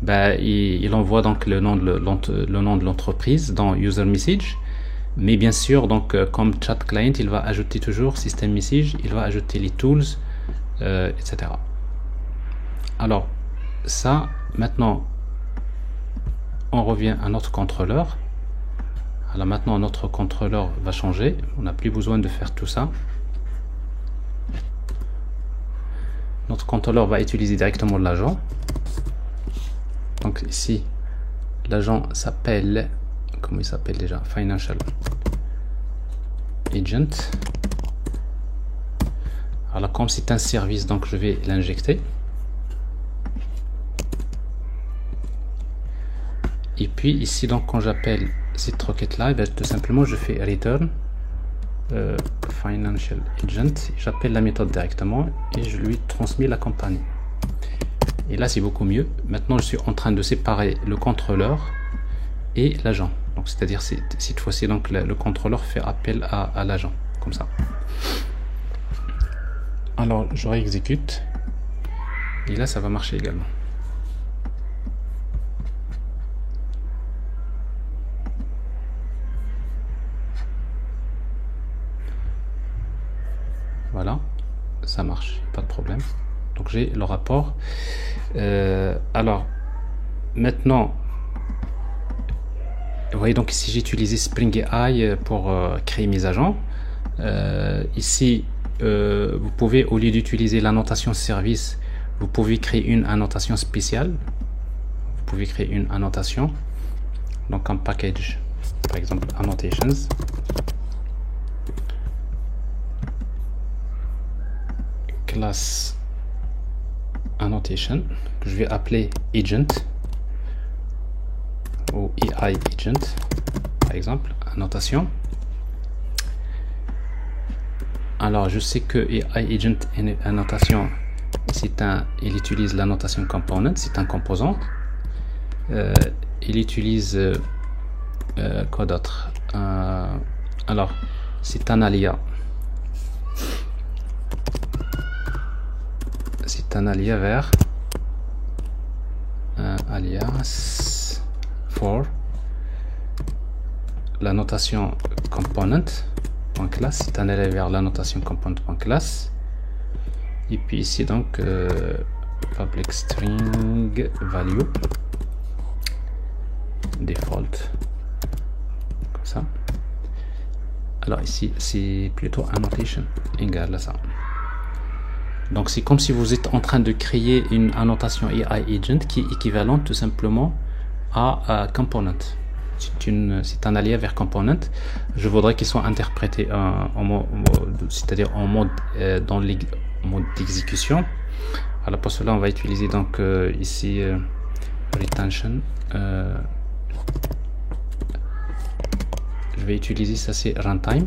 ben, il envoie donc le nom de l'entreprise dans user message. Mais bien sûr, donc comme chat client, il va ajouter toujours system message, il va ajouter les tools, etc. Alors ça, maintenant on revient à notre contrôleur. Alors maintenant notre contrôleur va changer, on n'a plus besoin de faire tout ça. Notre contrôleur va utiliser directement l'agent. Donc ici, l'agent s'appelle, comment il s'appelle déjà? Financial Agent. Alors comme c'est un service, donc je vais l'injecter. Et puis ici, donc quand j'appelle cette requête là, tout simplement je fais return financial agent, j'appelle la méthode directement et je lui transmets la compagnie. Et là c'est beaucoup mieux. Maintenant je suis en train de séparer le contrôleur et l'agent. Donc c'est-à-dire cette fois-ci donc le contrôleur fait appel à l'agent comme ça. Alors je réexécute et là ça va marcher également. Voilà, ça marche, pas de problème. Donc j'ai le rapport. Alors maintenant, vous voyez donc ici j'ai utilisé Spring AI pour créer mes agents. Ici, vous pouvez, au lieu d'utiliser l'annotation service, vous pouvez créer une annotation spéciale. Vous pouvez créer une annotation. Donc un package, par exemple annotations. Classe annotation que je vais appeler agent ou AI agent par exemple, annotation. Alors je sais que AI agent annotation, il utilise l'annotation component, c'est un composant. Il utilise quoi d'autre? Alors c'est un alias. C'est un alias vers un alias for la notation component.class. C'est un alias vers la notation component.class. Et puis ici donc public string value default comme ça. Alors ici c'est plutôt annotation égale à ça. Donc c'est comme si vous êtes en train de créer une annotation AI agent qui est équivalente tout simplement à component. C'est un alias vers component. Je voudrais qu'il soit interprété c'est-à-dire en mode dans le mode d'exécution. Alors pour cela on va utiliser donc ici retention. Je vais utiliser ça, c'est runtime.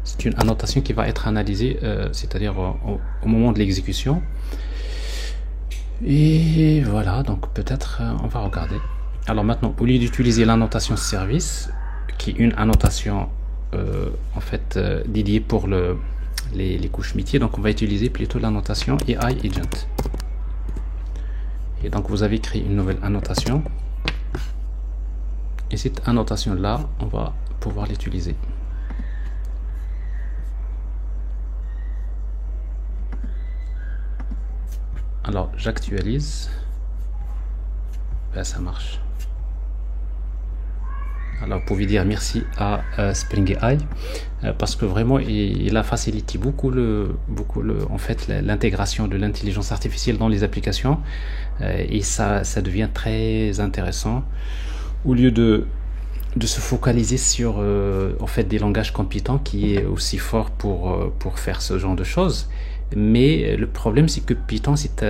C'est une annotation qui va être analysée, c'est-à-dire au moment de l'exécution. Et voilà, donc peut-être on va regarder. Alors maintenant, au lieu d'utiliser l'annotation service, qui est une annotation en fait dédiée pour les couches métiers, donc on va utiliser plutôt l'annotation AI agent. Et donc vous avez créé une nouvelle annotation. Et cette annotation là, on va pouvoir l'utiliser. Alors j'actualise, ben, ça marche. Alors vous pouvez dire merci à Spring AI parce que vraiment il a facilité beaucoup en fait l'intégration de l'intelligence artificielle dans les applications et ça devient très intéressant au lieu de se focaliser sur en fait des langages comme Python qui est aussi fort pour faire ce genre de choses. Mais le problème c'est que Python c'est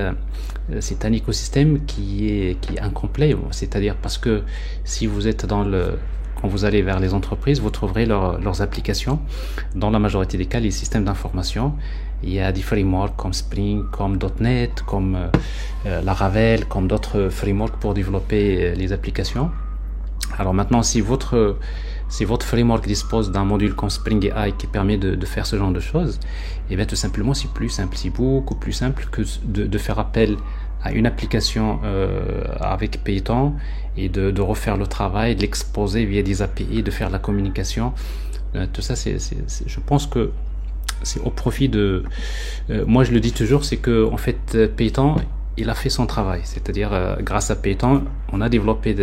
un écosystème qui est incomplet, c'est-à-dire parce que si vous êtes quand vous allez vers les entreprises, vous trouverez leurs applications. Dans la majorité des cas, les systèmes d'information. Il y a des frameworks comme Spring, comme .NET, comme Laravel, comme d'autres frameworks pour développer les applications. Alors maintenant, si votre framework dispose d'un module comme Spring AI qui permet de faire ce genre de choses, et bien tout simplement c'est plus simple, c'est beaucoup plus simple que de faire appel à une application avec Python et de refaire le travail, de l'exposer via des API, de faire la communication. Tout ça, je pense que c'est au profit de... moi je le dis toujours, c'est que en fait Python, il a fait son travail, c'est-à-dire grâce à Python, on a développé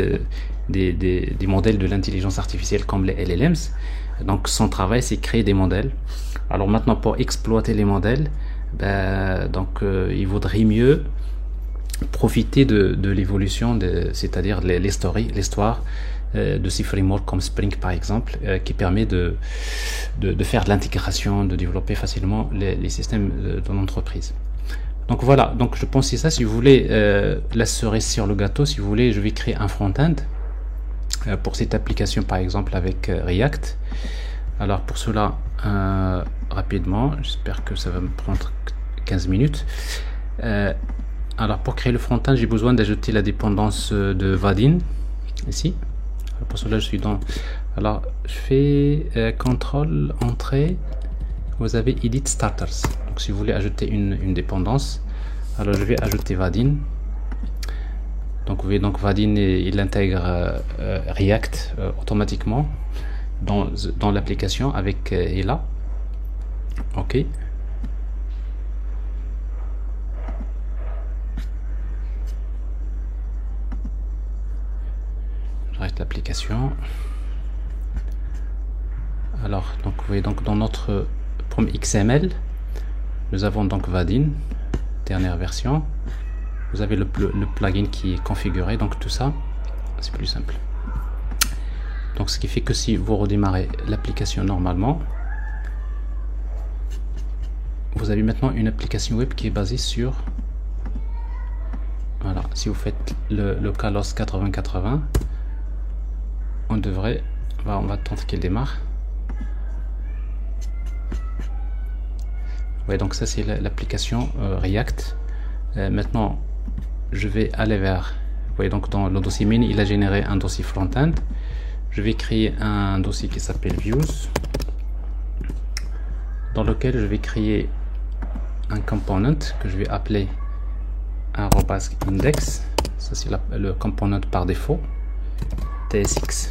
des modèles de l'intelligence artificielle comme les LLMs. Donc son travail c'est créer des modèles. Alors maintenant pour exploiter les modèles, il vaudrait mieux profiter de l'évolution, c'est-à-dire l'histoire de ces frameworks comme Spring par exemple, qui permet de faire de l'intégration, de développer facilement les systèmes de l'entreprise. Donc voilà, donc je pense que c'est ça. Si vous voulez la cerise sur le gâteau, si vous voulez, je vais créer un front-end pour cette application par exemple avec React. Alors pour cela, rapidement, j'espère que ça va me prendre 15 minutes. Alors pour créer le front-end, j'ai besoin d'ajouter la dépendance de Vaadin ici. Alors, pour cela, je suis dans... Alors je fais CTRL entrée. Vous avez Edit Starters. Donc si vous voulez ajouter une dépendance, alors je vais ajouter Vaadin. Donc vous voyez, donc Vaadin il intègre React automatiquement dans l'application avec Ella. Ok. J'arrête l'application. Alors donc vous voyez, donc dans notre prom XML, nous avons donc Vaadin, dernière version. Vous avez le plugin qui est configuré, donc tout ça, c'est plus simple. Donc ce qui fait que si vous redémarrez l'application normalement, vous avez maintenant une application web qui est basée sur... Voilà, si vous faites le localhost 8080, on devrait... on va attendre qu'elle démarre. Ouais, donc ça c'est l'application React. Maintenant, je vais aller vers... Vous voyez, donc dans le dossier main, il a généré un dossier front-end. Je vais créer un dossier qui s'appelle views, dans lequel je vais créer un component que je vais appeler @index. Ça c'est le component par défaut, tsx.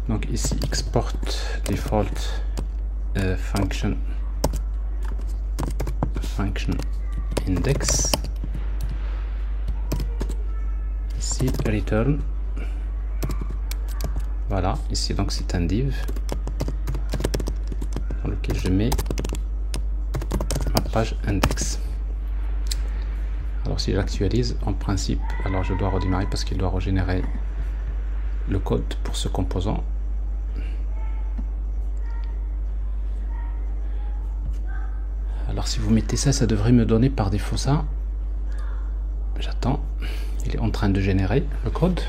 Donc ici export default function index, ici return. Voilà, ici donc c'est un div dans lequel je mets ma page index. Alors si j'actualise, en principe, alors je dois redémarrer parce qu'il doit régénérer le code pour ce composant. Alors si vous mettez ça, ça devrait me donner par défaut ça. J'attends, il est en train de générer le code.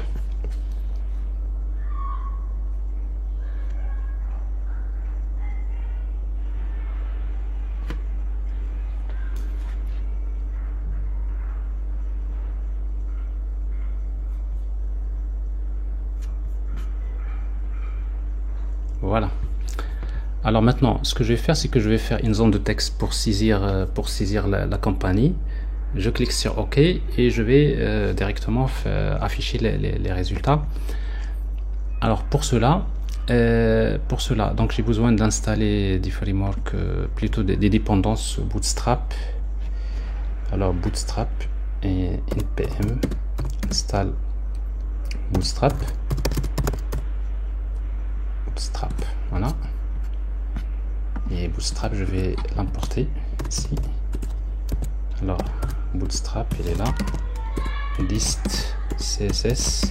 Voilà. Alors maintenant, ce que je vais faire, c'est que je vais faire une zone de texte pour saisir la compagnie. Je clique sur OK et je vais directement afficher les résultats. Alors pour cela, donc j'ai besoin d'installer des frameworks, plutôt des dépendances Bootstrap Alors Bootstrap et npm install Bootstrap. Voilà. Et Bootstrap, je vais l'importer ici. Alors Bootstrap, il est là. List css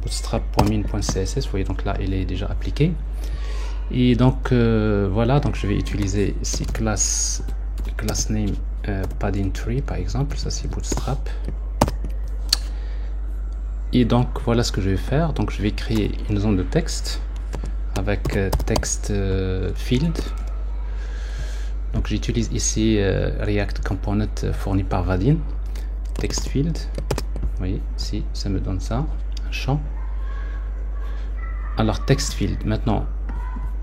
bootstrap.min.css. Vous voyez, donc là il est déjà appliqué. Et donc voilà, donc je vais utiliser ici class name padding tree par exemple. Ça c'est Bootstrap. Et donc voilà ce que je vais faire. Donc je vais créer une zone de texte avec text field. Donc j'utilise ici React Component fourni par Vaadin. Text field. Vous voyez ici, ça me donne ça, un champ. Alors text field. Maintenant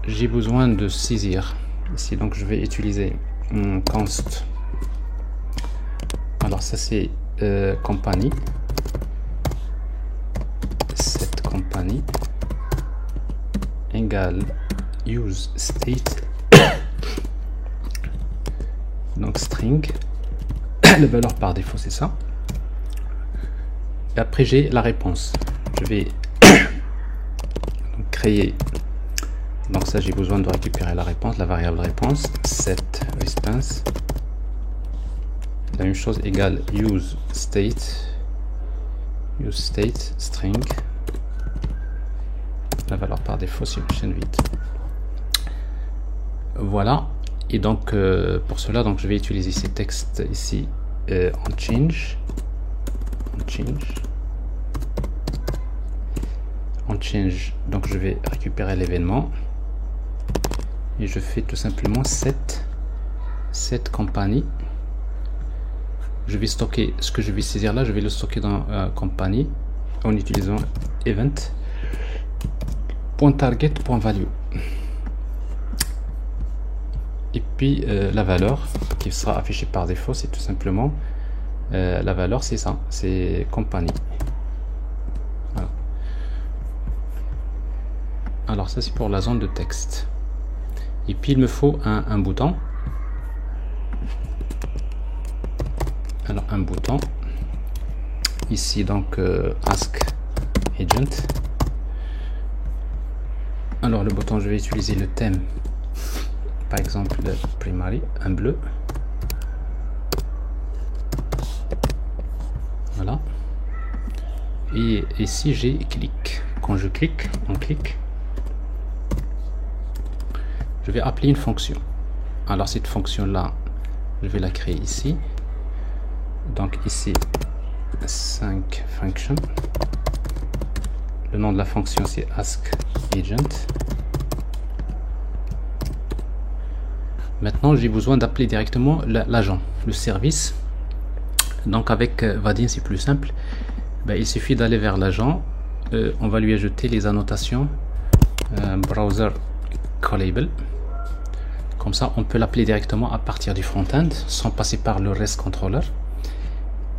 j'ai besoin de saisir ici, donc je vais utiliser const. Alors ça c'est compagnie. Cette compagnie égale use state. Donc string, la valeur par défaut c'est ça. Et après j'ai la réponse. Je vais créer. Donc ça j'ai besoin de récupérer la réponse, la variable réponse, set response. La même chose égale use state string. La valeur par défaut c'est une chaîne vide. Voilà. Et donc pour cela, donc je vais utiliser ces textes ici en change. Donc je vais récupérer l'événement et je fais tout simplement cette compagnie. Je vais stocker ce que je vais saisir là, je vais le stocker dans compagnie en utilisant event.target.value. Et puis la valeur qui sera affichée par défaut, c'est tout simplement la valeur, c'est ça, c'est compagnie. Voilà. Alors ça c'est pour la zone de texte. Et puis il me faut un bouton. Alors un bouton ici, donc ask agent. Alors le bouton, je vais utiliser le thème, par exemple le primary, un bleu. Voilà. Et ici j'ai clic. Quand je clique, je vais appeler une fonction. Alors cette fonction là, je vais la créer ici. Donc ici 5 function. Le nom de la fonction c'est ask agent. Maintenant j'ai besoin d'appeler directement l'agent, le service. Donc avec Vaadin c'est plus simple. Il suffit d'aller vers l'agent. On va lui ajouter les annotations browser callable. Comme ça on peut l'appeler directement à partir du front-end sans passer par le REST controller.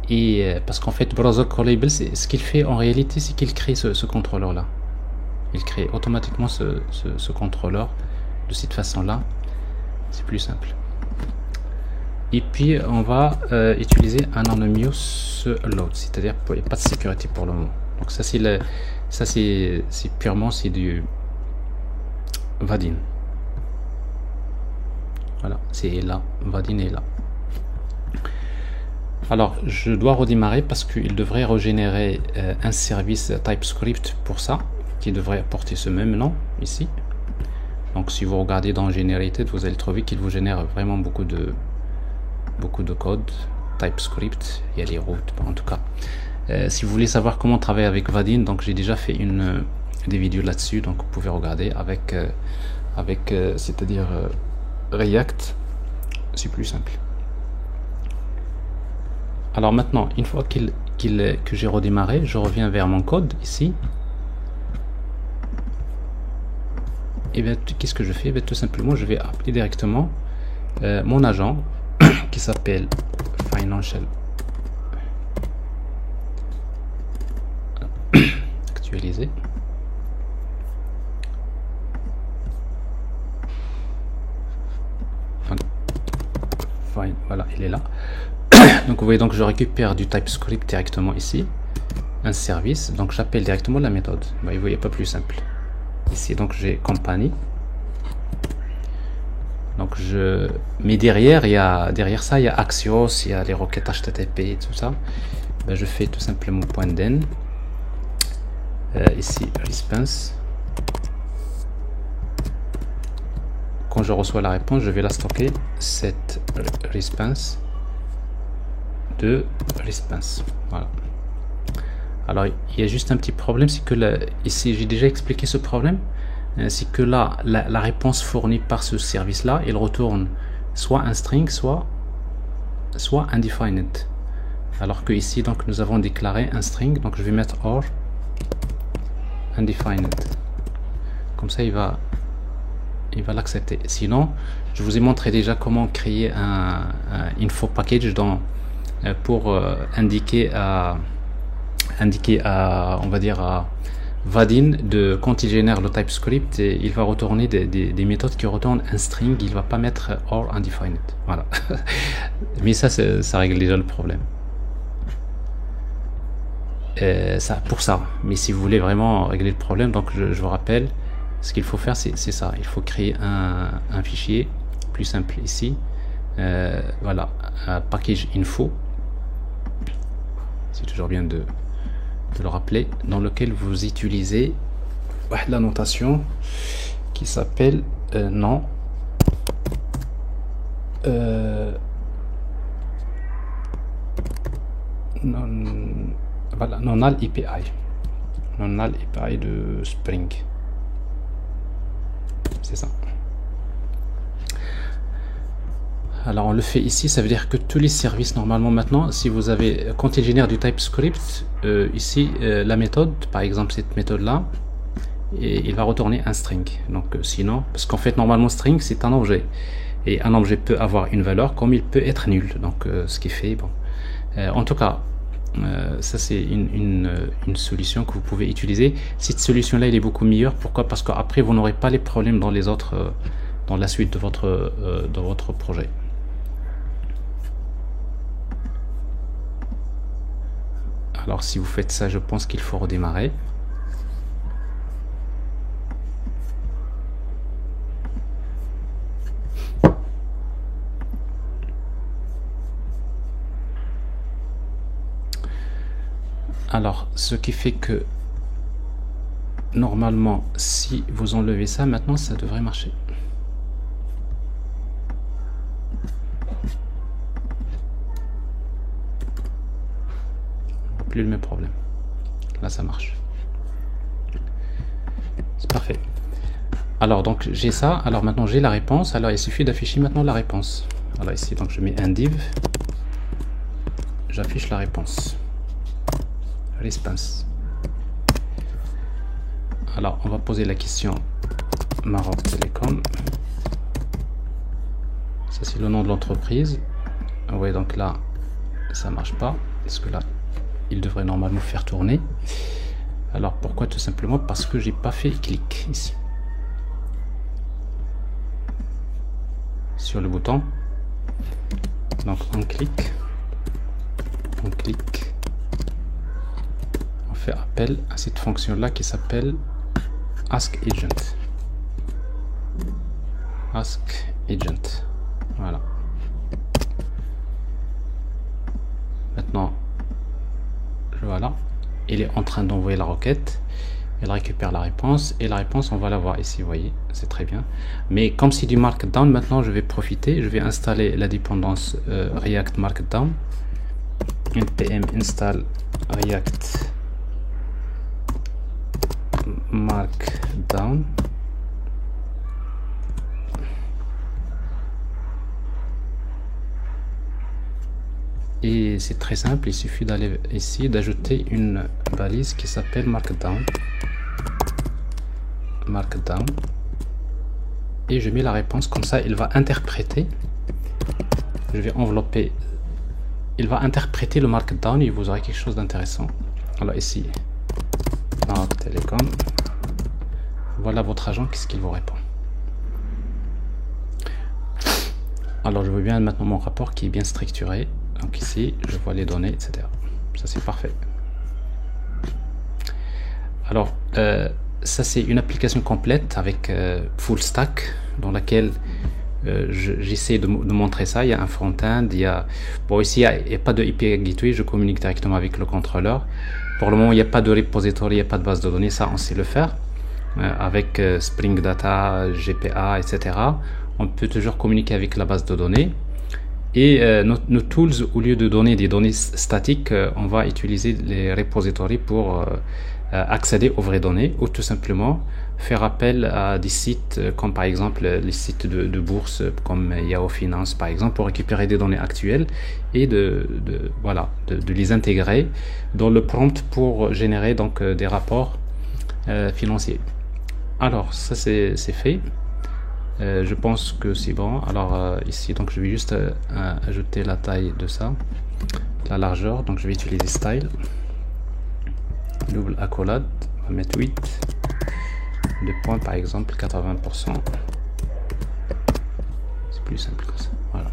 Et parce qu'en fait browser callable, ce qu'il fait en réalité, c'est qu'il crée ce contrôleur là. Il crée automatiquement ce contrôleur de cette façon là. C'est plus simple. Et puis on va utiliser anonymous load, c'est-à-dire qu'il n'y a pas de sécurité pour le moment. Donc ça c'est purement c'est du Vaadin. Voilà, c'est là, Vaadin est là. Alors je dois redémarrer parce qu'il devrait régénérer un service TypeScript pour ça, qui devrait porter ce même nom ici. Donc si vous regardez dans Generated, vous allez trouver qu'il vous génère vraiment beaucoup de code TypeScript. Il y a les routes, en tout cas. Si vous voulez savoir comment travailler avec Vaadin, donc j'ai déjà fait des vidéos là-dessus, donc vous pouvez regarder avec c'est-à-dire React, c'est plus simple. Alors maintenant, une fois que j'ai redémarré, je reviens vers mon code ici. Et bien qu'est-ce que je fais? Tout simplement, je vais appeler directement mon agent qui s'appelle Financial. Actualiser. Voilà, il est là. Donc vous voyez, donc je récupère du TypeScript directement ici, un service, donc j'appelle directement la méthode. Bah, vous voyez, pas plus simple. Ici donc j'ai compagnie. Donc mais derrière ça il y a Axios, il y a les requêtes HTTP et tout ça. Ben, je fais tout simplement .den, ici response. Quand je reçois la réponse, je vais la stocker, cette response de response. Voilà. Alors il y a juste un petit problème, c'est que ici j'ai déjà expliqué ce problème. C'est que là, la réponse fournie par ce service-là, il retourne soit un string, soit undefined. Alors que ici, donc, nous avons déclaré un string, donc je vais mettre or undefined. Comme ça, il va l'accepter. Sinon, je vous ai montré déjà comment créer un info package pour indiquer à, on va dire, à Vaadin, quand il génère le TypeScript, il va retourner des méthodes qui retournent un string, il va pas mettre or undefined. Voilà. Mais ça règle déjà le problème. Pour ça. Mais si vous voulez vraiment régler le problème, donc je vous rappelle, ce qu'il faut faire, c'est ça. Il faut créer un fichier plus simple ici. Voilà, un package info. C'est toujours bien de le rappeler, dans lequel vous utilisez la notation qui s'appelle non voilà, non-null API, non-null API de Spring, c'est ça. Alors on le fait ici, ça veut dire que tous les services normalement maintenant, si vous avez, quand il génère du TypeScript, ici la méthode, par exemple cette méthode là, et il va retourner un string. Donc sinon, parce qu'en fait normalement string c'est un objet, et un objet peut avoir une valeur comme il peut être nul. Donc ce qui fait bon. En tout cas, ça c'est une solution que vous pouvez utiliser. Cette solution là elle est beaucoup meilleure. Pourquoi? Parce qu'après vous n'aurez pas les problèmes dans les autres, dans la suite de votre projet. Alors si vous faites ça, je pense qu'il faut redémarrer. Alors ce qui fait que normalement si vous enlevez ça, maintenant ça devrait marcher. Le même problème. Là ça marche, c'est parfait. Alors donc j'ai ça, alors maintenant j'ai la réponse. Alors il suffit d'afficher maintenant la réponse. Alors ici donc je mets un div, j'affiche la réponse, response. Alors on va poser la question Maroc Telecom, ça c'est le nom de l'entreprise. Vous voyez donc là ça marche pas, parce que là il devrait normalement faire tourner. Alors pourquoi? Tout simplement parce que j'ai pas fait clic ici sur le bouton. Donc on clique, on fait appel à cette fonction là qui s'appelle ask agent. Voilà. Maintenant voilà, il est en train d'envoyer la requête, il récupère la réponse, et la réponse on va la voir ici, vous voyez, c'est très bien. Mais comme c'est du markdown, maintenant je vais profiter, je vais installer la dépendance React Markdown, npm install React Markdown. Et c'est très simple, il suffit d'aller ici, d'ajouter une balise qui s'appelle markdown, et je mets la réponse comme ça. Il va interpréter, je vais envelopper, il va interpréter le markdown et vous aurez quelque chose d'intéressant. Alors ici Maroc Telecom, voilà votre agent, qu'est-ce qu'il vous répond. Alors je veux bien maintenant mon rapport qui est bien structuré. Donc ici, je vois les données, etc. Ça, c'est parfait. Alors, ça, c'est une application complète avec full stack dans laquelle j'essaie de montrer ça. Il y a un front-end, bon, ici il n'y a pas de API Gateway, je communique directement avec le contrôleur. Pour le moment, il n'y a pas de repository, il n'y a pas de base de données, ça on sait le faire avec Spring Data, GPA, etc. On peut toujours communiquer avec la base de données. Et nos tools, au lieu de donner des données statiques, on va utiliser les repositories pour accéder aux vraies données, ou tout simplement faire appel à des sites comme par exemple les sites de bourse comme Yahoo Finance par exemple, pour récupérer des données actuelles et de les intégrer dans le prompt pour générer donc des rapports financiers. Alors ça c'est fait. Je pense que c'est bon. Alors ici donc je vais juste ajouter la taille de ça, la largeur. Donc je vais utiliser style, double accolade, on va mettre 8 de points par exemple, 80%. C'est plus simple que ça. Voilà.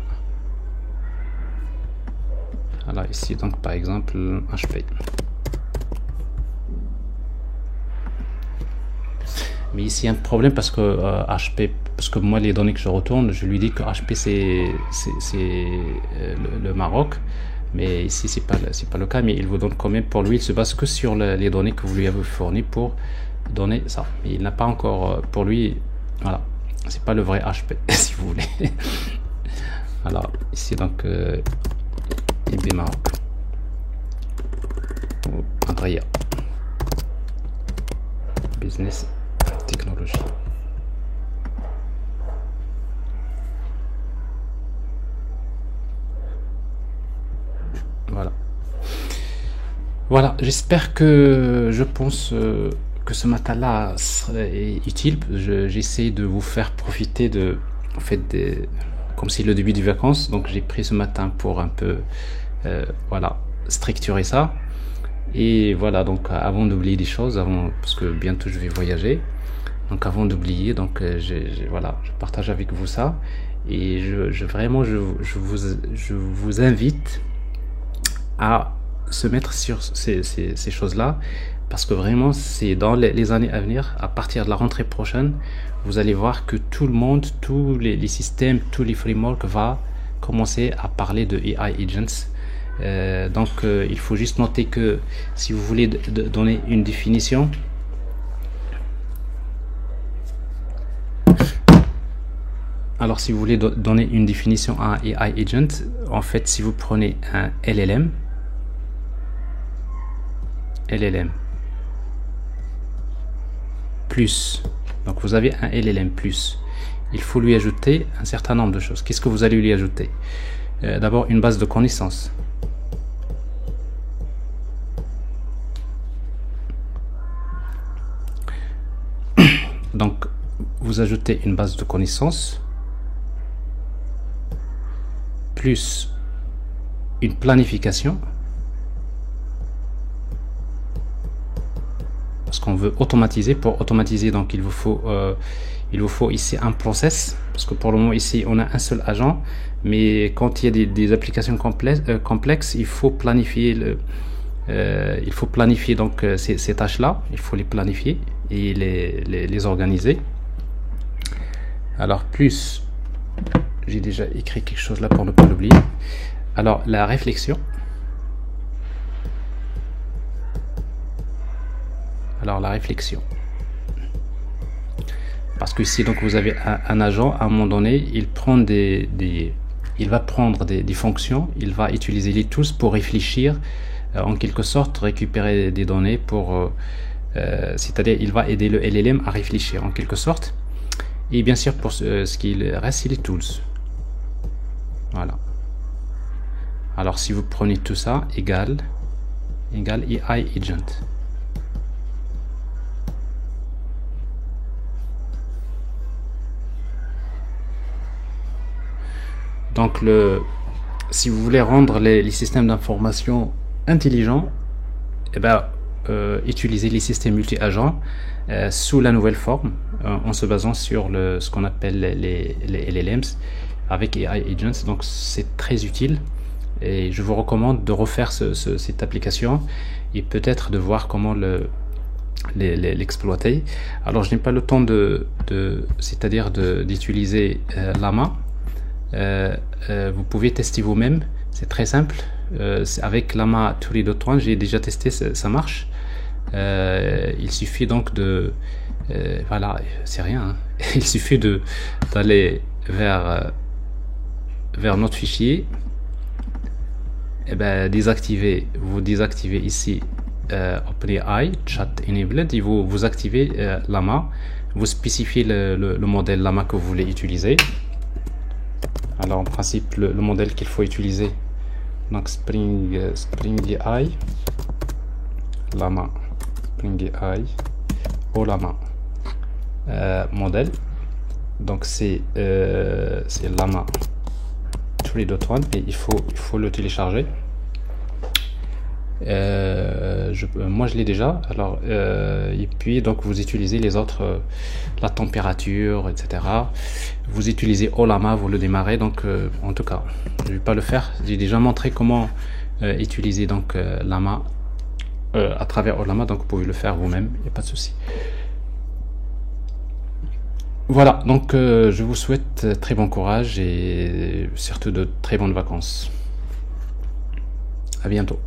Alors ici donc par exemple HP. Mais ici il y a un problème parce que HP, parce que moi les données que je retourne, je lui dis que HP c'est le Maroc, mais ici c'est pas le cas, mais il vous donne quand même, pour lui il se base que sur les données que vous lui avez fournies pour donner ça. Mais il n'a pas encore, pour lui, voilà, c'est pas le vrai HP si vous voulez. Alors ici donc IB Maroc, Andrea, business technologie. Voilà, j'espère que, je pense que ce matin-là serait utile. J'essaie de vous faire profiter de, en fait, comme c'est le début des vacances, donc j'ai pris ce matin pour un peu, voilà, structurer ça. Et voilà, donc avant d'oublier des choses, parce que bientôt je vais voyager, donc avant d'oublier, donc voilà, je partage avec vous ça, et vraiment je vous invite à se mettre sur ces choses-là, parce que vraiment c'est dans les années à venir, à partir de la rentrée prochaine, vous allez voir que tout le monde, tous les systèmes, tous les frameworks va commencer à parler de AI agents. Donc il faut juste noter que si vous voulez donner une définition, alors si vous voulez donner une définition à un AI agent, en fait si vous prenez un LLM plus, donc vous avez un LLM plus, il faut lui ajouter un certain nombre de choses. Qu'est-ce que vous allez lui ajouter? D'abord une base de connaissances. Donc vous ajoutez une base de connaissances plus une planification, parce qu'on veut automatiser. Pour automatiser, donc il vous faut ici un process, parce que pour le moment ici on a un seul agent, mais quand il y a des applications complexes, il faut planifier donc ces tâches là, il faut les planifier et les organiser. Alors plus, j'ai déjà écrit quelque chose là pour ne pas l'oublier. Alors la réflexion. Alors la réflexion. Parce que ici donc vous avez un agent, à un moment donné, il va prendre des fonctions, il va utiliser les tools pour réfléchir, en quelque sorte récupérer des données pour c'est-à-dire il va aider le LLM à réfléchir en quelque sorte. Et bien sûr pour ce qu'il reste, c'est les tools. Voilà. Alors si vous prenez tout ça, égale AI agent. Donc si vous voulez rendre les systèmes d'information intelligents, eh ben, utiliser les systèmes multi-agents sous la nouvelle forme, en se basant sur ce qu'on appelle les LLMs avec AI agents. Donc c'est très utile. et je vous recommande de refaire cette application et peut-être de voir comment l'exploiter. Alors je n'ai pas le temps c'est-à-dire d'utiliser Llama. Vous pouvez tester vous-même, c'est très simple. Avec Llama 3.1, j'ai déjà testé, ça marche. Il suffit donc voilà, c'est rien, hein. Il suffit d'aller vers notre fichier, et ben vous désactivez ici OpenAI Chat Enabled et vous activez Llama. Vous spécifiez le modèle Llama que vous voulez utiliser. Alors en principe le modèle qu'il faut utiliser, donc Spring AI Llama, Spring AI au Llama modèle, donc c'est Llama 3.1 et il faut le télécharger. Moi je l'ai déjà. Alors et puis donc vous utilisez les autres, la température, etc. Vous utilisez Ollama, vous le démarrez. Donc en tout cas je vais pas le faire, j'ai déjà montré comment utiliser donc Llama à travers Ollama, donc vous pouvez le faire vous-même, il n'y a pas de souci. Voilà, donc je vous souhaite très bon courage et surtout de très bonnes vacances. À bientôt.